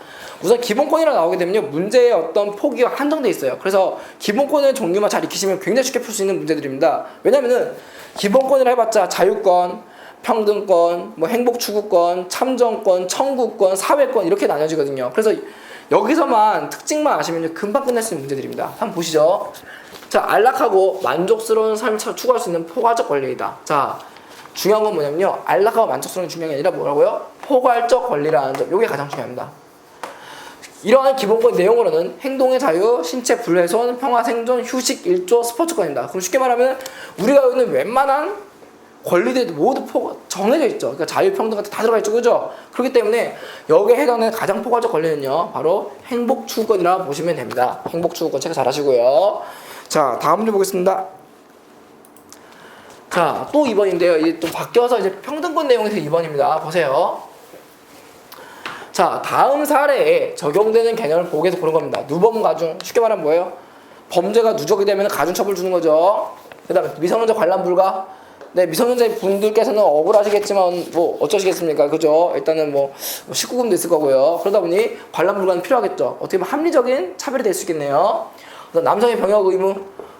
우선 기본권이라 나오게 되면요. 문제의 어떤 폭이가 한정돼 있어요. 그래서 기본권의 종류만 잘 익히시면 굉장히 쉽게 풀 수 있는 문제들입니다. 왜냐면은 기본권이라 해봤자 자유권, 평등권, 뭐 행복추구권, 참정권, 청구권, 사회권 이렇게 나뉘어지거든요. 그래서 여기서만 특징만 아시면 금방 끝낼 수 있는 문제들입니다. 한번 보시죠. 자, 안락하고 만족스러운 삶을 추구할 수 있는 포괄적 권리이다. 자, 중요한 건 뭐냐면요. 안락하고 만족스러운 게 중요한 게 아니라 뭐라고요? 포괄적 권리라는 점. 이게 가장 중요합니다. 이러한 기본권 내용으로는 행동의 자유, 신체 불훼손, 평화 생존, 휴식, 일조, 스포츠권입니다. 그럼 쉽게 말하면 우리가 여기 있는 웬만한 권리들이 모두 정해져 있죠. 그러니까 자유, 평등 같은 다 들어가 있죠. 그죠? 그렇기 때문에 여기에 해당되는 가장 포괄적 권리는요. 바로 행복추구권이라고 보시면 됩니다. 행복추구권 체크 잘 하시고요. 자, 다음 문제 보겠습니다. 자, 또 2번인데요. 이제 또 바뀌어서 이제 평등권 내용에서 2번입니다. 보세요. 자, 다음 사례에 적용되는 개념을 보기 위해서 그런 겁니다. 누범 가중. 쉽게 말하면 뭐예요? 범죄가 누적이 되면 가중처벌 주는 거죠. 그 다음에 미성년자 관람 불가. 네, 미성년자 분들께서는 억울하시겠지만 뭐 어쩌시겠습니까? 그죠? 일단은 뭐 19금도 있을 거고요. 그러다 보니 관람 불가는 필요하겠죠. 어떻게 보면 합리적인 차별이 될 수 있겠네요. 남성의 병역 의무.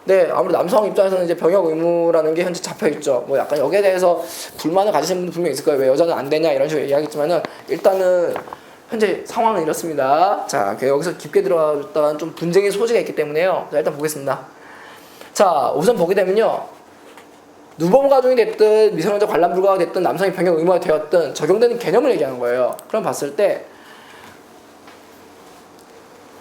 네, 아무래도 남성 입장에서는 이제 병역 의무라는 게 현재 잡혀 있죠. 뭐 약간 여기에 대해서 불만을 가지시는 분들 분명히 있을 거예요. 왜 여자는 안 되냐 이런 식으로 얘기하겠지만은 일단은 현재 상황은 이렇습니다. 자, 여기서 깊게 들어갔다간 좀 분쟁의 소지가 있기 때문에요. 자, 일단 보겠습니다. 자, 우선 보게 되면요. 누범 가중이 됐든 미성년자 관람 불가가 됐든 남성의 병역 의무가 되었든 적용되는 개념을 얘기하는 거예요. 그럼 봤을 때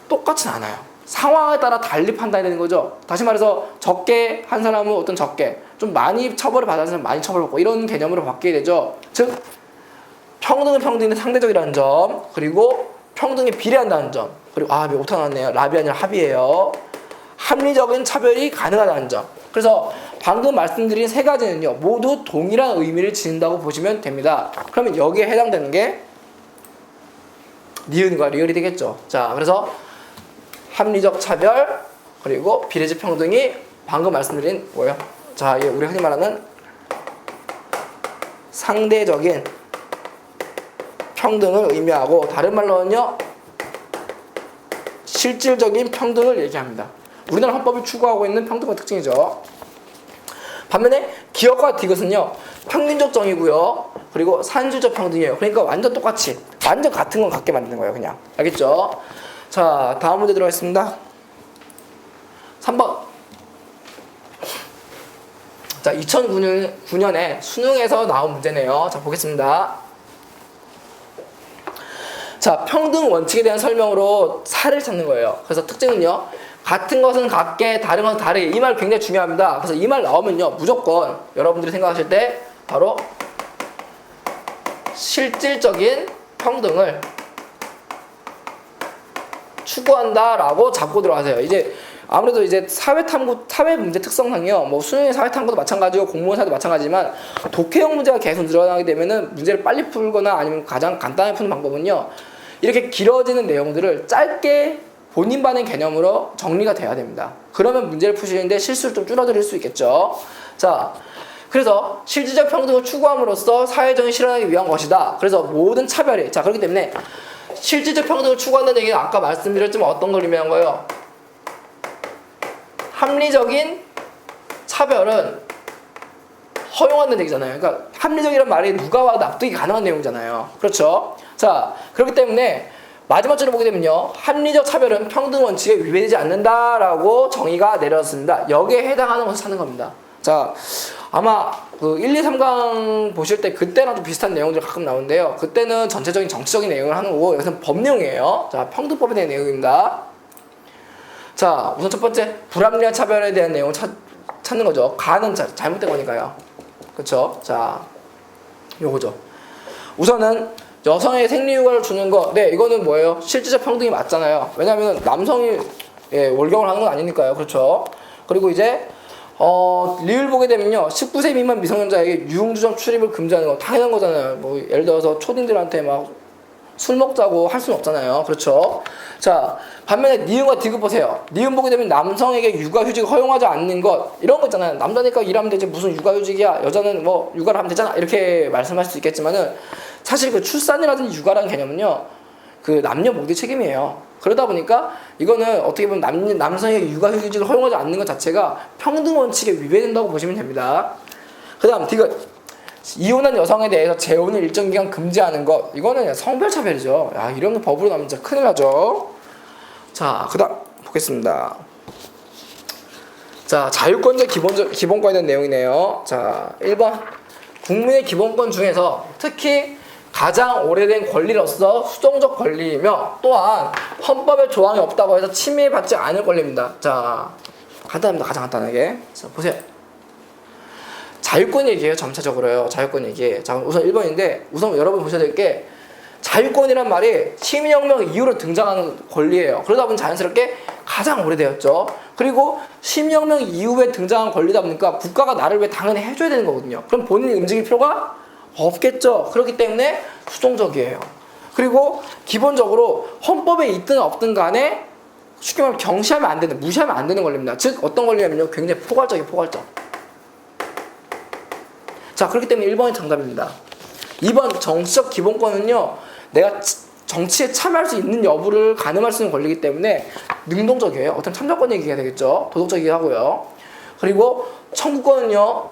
똑같진 않아요. 상황에 따라 달리 판단이 되는 거죠. 다시 말해서 적게 한 사람은 어떤 적게, 좀 많이 처벌을 받은 사람은 많이 처벌받고 이런 개념으로 바뀌게 되죠. 즉 평등은 평등인데 상대적이라는 점, 그리고 평등에 비례한다는 점, 그리고 오타 나왔네요. 랍이 아니라 합이에요. 합리적인 차별이 가능하다는 점. 그래서 방금 말씀드린 세 가지는요 모두 동일한 의미를 지닌다고 보시면 됩니다. 그러면 여기에 해당되는 게 니은과 리을이 되겠죠. 자, 그래서 합리적 차별 그리고 비례적 평등이 방금 말씀드린 뭐예요? 자, 이게 우리 흔히 말하는 상대적인 평등을 의미하고 다른 말로는요 실질적인 평등을 얘기합니다. 우리나라 헌법이 추구하고 있는 평등의 특징이죠. 반면에 기업과 디귿은요 평균적 정의고요 그리고 산술적 평등이에요. 그러니까 완전 똑같이 완전 같은 건 같게 만드는 거예요. 그냥 알겠죠? 자, 다음 문제 들어가겠습니다. 3번. 자, 2009년에 수능에서 나온 문제네요. 자, 보겠습니다. 자, 평등 원칙에 대한 설명으로 사례를 찾는 거예요. 그래서 특징은요, 같은 것은 같게, 다른 것은 다르게. 이 말 굉장히 중요합니다. 그래서 이 말 나오면요, 무조건 여러분들이 생각하실 때 바로 실질적인 평등을 추구한다라고 잡고 들어가세요. 이제 아무래도 이제 사회 문제 특성상요, 뭐 수능의 사회 탐구도 마찬가지고 공무원 사회도 마찬가지지만 독해형 문제가 계속 늘어나게 되면은 문제를 빨리 풀거나 아니면 가장 간단하게 푸는 방법은요, 이렇게 길어지는 내용들을 짧게 본인 반의 개념으로 정리가 돼야 됩니다. 그러면 문제를 푸시는데 실수를 좀 줄어들 수 있겠죠. 자, 그래서 실질적 평등을 추구함으로써 사회정의 실현하기 위한 것이다. 그래서 모든 차별이, 자, 그렇기 때문에 실질적 평등을 추구한다는 얘기는 아까 말씀드렸지만 어떤 걸 의미한 거예요? 합리적인 차별은 허용한다는 얘기잖아요. 그러니까 합리적이란 말이 누가 와도 납득이 가능한 내용이잖아요. 그렇죠? 자, 그렇기 때문에 마지막 줄을 보게 되면요, 합리적 차별은 평등 원칙에 위배되지 않는다라고 정의가 내려졌습니다. 여기에 해당하는 것을 찾는 겁니다. 자, 아마 그 1, 2, 3강 보실 때 그때랑 좀 비슷한 내용들이 가끔 나오는데요. 그때는 전체적인 정치적인 내용을 하는 거고, 여기서는 법령이에요. 자, 평등법에 대한 내용입니다. 자, 우선 첫 번째, 불합리한 차별에 대한 내용을 찾는 거죠. 가는 잘못된 거니까요. 그쵸? 자, 요거죠. 우선은 여성의 생리휴가를 주는 거, 네, 이거는 뭐예요? 실질적 평등이 맞잖아요. 왜냐하면 남성이 월경을 하는 건 아니니까요. 그렇죠? 그리고 이제 리을 보게 되면요, 19세 미만 미성년자에게 유흥주점 출입을 금지하는 거 당연한 거잖아요. 뭐 예를 들어서 초딩들한테 막 술 먹자고 할 수는 없잖아요. 그렇죠? 자, 반면에 니은과 디귿 보세요. 니은 보게 되면 남성에게 육아휴직을 허용하지 않는 것, 이런 거 있잖아요. 남자니까 일하면 되지 무슨 육아휴직이야, 여자는 뭐 육아를 하면 되잖아, 이렇게 말씀하실 수 있겠지만은 사실 그 출산이라든지 육아라는 개념은요, 그 남녀 모두 책임이에요. 그러다 보니까 이거는 어떻게 보면 남성에게 육아휴직을 허용하지 않는 것 자체가 평등 원칙에 위배된다고 보시면 됩니다. 그 다음 디귿, 이혼한 여성에 대해서 재혼을 일정 기간 금지하는 것, 이거는 성별차별이죠. 야, 이러면 법으로 나면 진짜 큰일 나죠. 자, 그 다음 보겠습니다. 자, 자유권과 기본권에 대한 내용이네요. 자, 1번, 국민의 기본권 중에서 특히 가장 오래된 권리로서 수동적 권리이며 또한 헌법에 조항이 없다고 해서 침해받지 않을 권리입니다. 자, 간단합니다. 가장 간단하게. 자, 보세요. 자유권 얘기예요. 점차적으로요. 자유권 얘기. 자, 우선 1번인데 우선 여러분 보셔야 될 게, 자유권이란 말이 시민혁명 이후로 등장하는 권리예요. 그러다 보니 자연스럽게 가장 오래되었죠. 그리고 시민혁명 이후에 등장한 권리다 보니까 국가가 나를 왜 당연히 해줘야 되는 거거든요. 그럼 본인이 움직일 필요가 없겠죠. 그렇기 때문에 수동적이에요. 그리고 기본적으로 헌법에 있든 없든 간에 쉽게 말하면 경시하면 안 되는, 무시하면 안 되는 권리입니다. 즉 어떤 권리냐면요, 굉장히 포괄적. 자, 그렇기 때문에 1번이 정답입니다. 2번 정치적 기본권은요, 내가 정치에 참여할 수 있는 여부를 가늠할 수 있는 권리이기 때문에 능동적이에요. 어떤 참정권 얘기가 되겠죠. 도덕적이게 하고요. 그리고 청구권은요,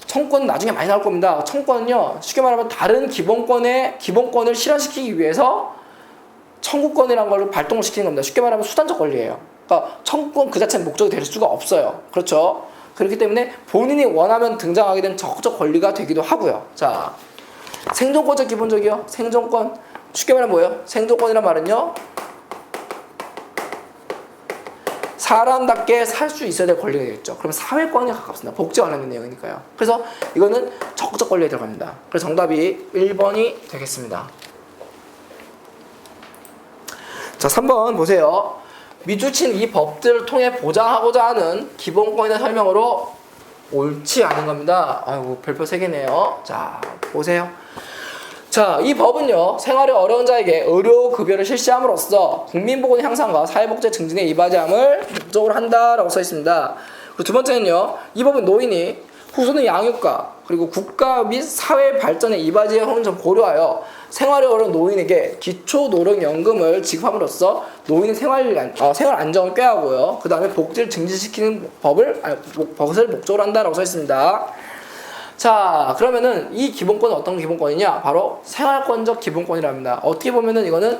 청구권은 나중에 많이 나올 겁니다. 청구권은요, 쉽게 말하면 다른 기본권을 실현시키기 위해서 청구권이라는 걸 발동을 시키는 겁니다. 쉽게 말하면 수단적 권리예요. 그러니까 청구권 그 자체는 목적이 될 수가 없어요. 그렇죠? 그렇기 때문에 본인이 원하면 등장하게 된 적극적 권리가 되기도 하고요. 자, 생존권적 기본적이요. 생존권, 쉽게 말하면 뭐예요? 생존권이란 말은요, 사람답게 살 수 있어야 될 권리가 되겠죠. 그럼 사회권에 가깝습니다. 복지 관련된 내용이니까요. 그래서 이거는 적극적 권리에 들어갑니다. 그래서 정답이 1번이 되겠습니다. 자, 3번 보세요. 밑줄친 이 법들을 통해 보장하고자 하는 기본권에 대한 설명으로 옳지 않은 겁니다. 아이고, 별표 3개네요. 자, 보세요. 자, 이 법은요, 생활이 어려운 자에게 의료급여를 실시함으로써 국민보건 향상과 사회복지 증진에 이바지함을 목적으로 한다라고 써 있습니다. 그리고 두 번째는요, 이 법은 노인이 후손의 양육과 그리고 국가 및 사회 발전에 이바지해야 하는 점 고려하여 생활이 어려운 노인에게 기초노령연금을 지급함으로써 노인의 생활 안정을 꾀하고요. 그 다음에 복지를 증진시키는 법을 목적으로 한다라고 써 있습니다. 자, 그러면은 이 기본권은 어떤 기본권이냐? 바로 생활권적 기본권이랍니다. 어떻게 보면은 이거는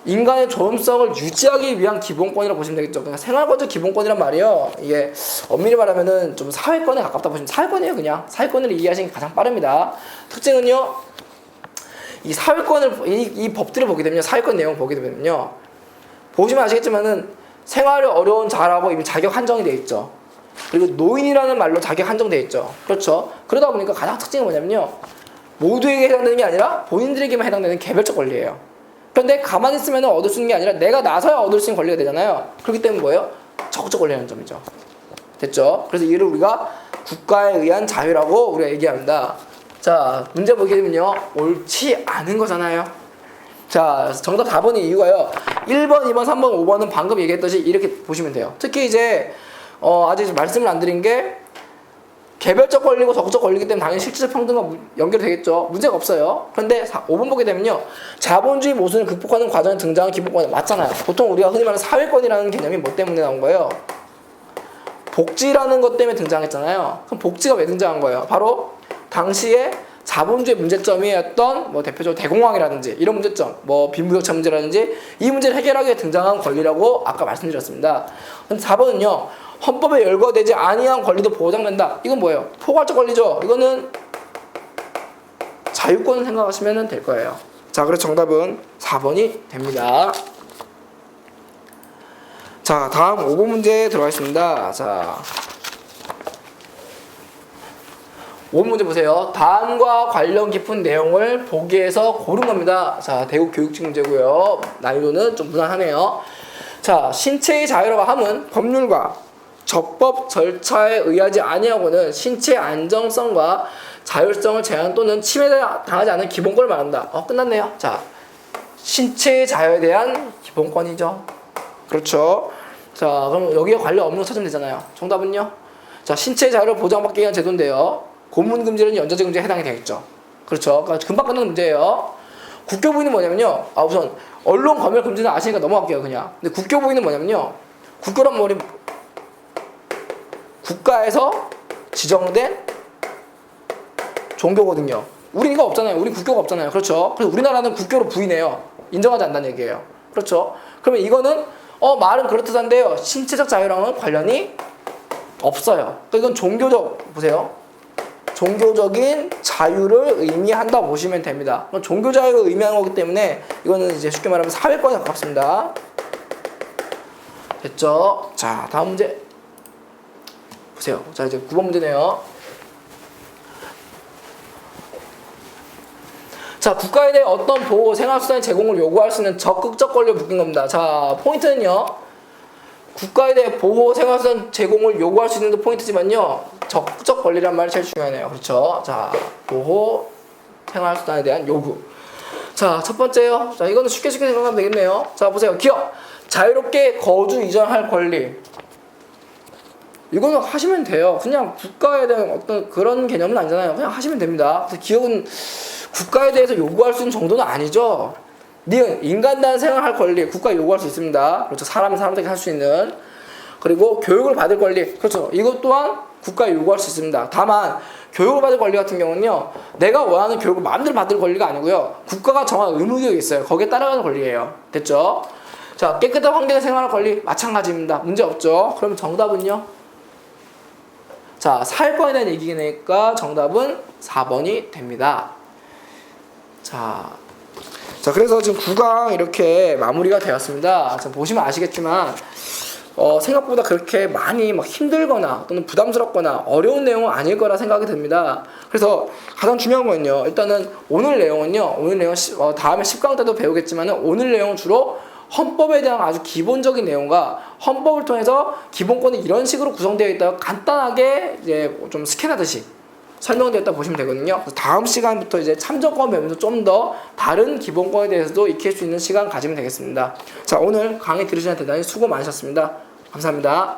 인간의 존엄성을 유지하기 위한 기본권이라고 보시면 되겠죠. 그러니까 생활권적 기본권이란 말이요, 이게 엄밀히 말하면은 좀 사회권에 가깝다 보시면 사회권이에요. 그냥 사회권을 이해하시는 게 가장 빠릅니다. 특징은요, 이 사회권을 이 법들을 보게 되면 사회권 내용을 보게 되면요. 보시면 아시겠지만은 생활이 어려운 자라고 이미 자격 한정이 돼 있죠. 그리고 노인이라는 말로 자격 한정돼 있죠. 그렇죠. 그러다 보니까 가장 특징은 뭐냐면요. 모두에게 해당되는 게 아니라 본인들에게만 해당되는 개별적 권리예요. 그런데 가만히 있으면 얻을 수 있는 게 아니라 내가 나서야 얻을 수 있는 권리가 되잖아요. 그렇기 때문에 뭐예요? 적극적 권리라는 점이죠. 됐죠? 그래서 이를 우리가 국가에 의한 자유라고 우리가 얘기합니다. 자, 문제 보게 되면요. 옳지 않은 거잖아요. 자, 정답 4번의 이유가요. 1번, 2번, 3번, 5번은 방금 얘기했듯이 이렇게 보시면 돼요. 특히 이제 아직 말씀을 안 드린 게 개별적 권리고 적극적 권리이기 때문에 당연히 실질적 평등과 연결되겠죠. 문제가 없어요. 그런데 5번 보게 되면요. 자본주의 모순을 극복하는 과정에 등장한 기본권 맞잖아요. 보통 우리가 흔히 말하는 사회권이라는 개념이 뭐 때문에 나온 거예요? 복지라는 것 때문에 등장했잖아요. 그럼 복지가 왜 등장한 거예요? 바로 당시에 자본주의 문제점이었던 뭐 대표적으로 대공황이라든지 이런 문제점, 뭐 빈부격차 문제라든지 이 문제를 해결하기 위해 등장한 권리라고 아까 말씀드렸습니다. 근데 4번은요. 헌법에 열거되지 아니한 권리도 보장된다. 이건 뭐예요? 포괄적 권리죠. 이거는 자유권을 생각하시면 될 거예요. 자, 그래서 정답은 4번이 됩니다. 자, 다음 5번 문제 들어가겠습니다. 자, 5번 문제 보세요. 다음과 관련 깊은 내용을 보기에서 고른 겁니다. 자, 대국 교육직 문제고요. 난이도는 좀 무난하네요. 자, 신체의 자유라고 함은 법률과 적법 절차에 의하지 아니하고는 신체 안정성과 자율성을 제한 또는 침해당하지 않는 기본권을 말한다. 끝났네요. 자, 신체의 자유에 대한 기본권이죠. 그렇죠. 자, 그럼 여기에 관련 없는 거 찾으면 되잖아요. 정답은요? 자, 신체의 자유를 보장받기 위한 제도인데요. 고문 금지는 연좌제 금지에 해당이 되겠죠. 그렇죠. 그러니까 금방 끝나는 문제예요. 국교부인은 뭐냐면요. 우선 언론 검열 금지는 아시니까 넘어갈게요, 그냥. 근데 국교부인은 뭐냐면요. 국교란 말이 국가에서 지정된 종교거든요. 우리 이거 없잖아요. 우리 국교가 없잖아요. 그렇죠. 그래서 우리나라는 국교로 부인해요. 인정하지 않는다는 얘기예요. 그렇죠. 그러면 이거는 말은 그렇듯한데요. 신체적 자유랑은 관련이 없어요. 그러니까 이건 종교적 보세요. 종교적인 자유를 의미한다 보시면 됩니다. 종교 자유를 의미하는 거기 때문에 이거는 이제 쉽게 말하면 사회권에 가깝습니다. 됐죠? 자, 다음 문제 보세요. 자, 이제 9번 문제네요. 자, 국가에 대해 어떤 보호, 생활수단의 제공을 요구할 수 있는 적극적 권리를 묶인 겁니다. 자, 포인트는요. 국가에 대해 보호, 생활수단 제공을 요구할 수 있는 포인트지만요. 적극적 권리란 말이 제일 중요하네요. 그렇죠? 자, 보호, 생활수단에 대한 요구. 자, 첫 번째요. 자, 이거는 쉽게 생각하면 되겠네요. 자, 보세요. 기업. 자유롭게 거주 이전할 권리. 이거는 하시면 돼요. 그냥 국가에 대한 어떤 그런 개념은 아니잖아요. 그냥 하시면 됩니다. 그래서 기업은 국가에 대해서 요구할 수 있는 정도는 아니죠. 니은 인간다운 생활할 권리 국가에 요구할 수 있습니다. 그렇죠. 사람들에게 할 수 있는. 그리고 교육을 받을 권리. 그렇죠. 이것 또한 국가에 요구할 수 있습니다. 다만 교육을 받을 권리 같은 경우는요. 내가 원하는 교육을 마음대로 받을 권리가 아니고요. 국가가 정한 의무교육이 있어요. 거기에 따라가는 권리예요. 됐죠? 자, 깨끗한 환경에 생활할 권리 마찬가지입니다. 문제 없죠? 그러면 정답은요? 자, 사회권에 대한 얘기니까 정답은 4번이 됩니다. 자, 그래서 지금 9강 이렇게 마무리가 되었습니다. 지금 보시면 아시겠지만 생각보다 그렇게 많이 막 힘들거나 또는 부담스럽거나 어려운 내용은 아닐 거라 생각이 듭니다. 그래서 가장 중요한 거는요. 일단은 오늘 내용은 다음에 10강 때도 배우겠지만 오늘 내용은 주로 헌법에 대한 아주 기본적인 내용과 헌법을 통해서 기본권이 이런 식으로 구성되어 있다고 간단하게 이제 좀 스캔하듯이 설명되었다 보시면 되거든요. 다음 시간부터 이제 참정권 배우면서 좀 더 다른 기본권에 대해서도 익힐 수 있는 시간 가지면 되겠습니다. 자, 오늘 강의 들으시는 대단히 수고 많으셨습니다. 감사합니다.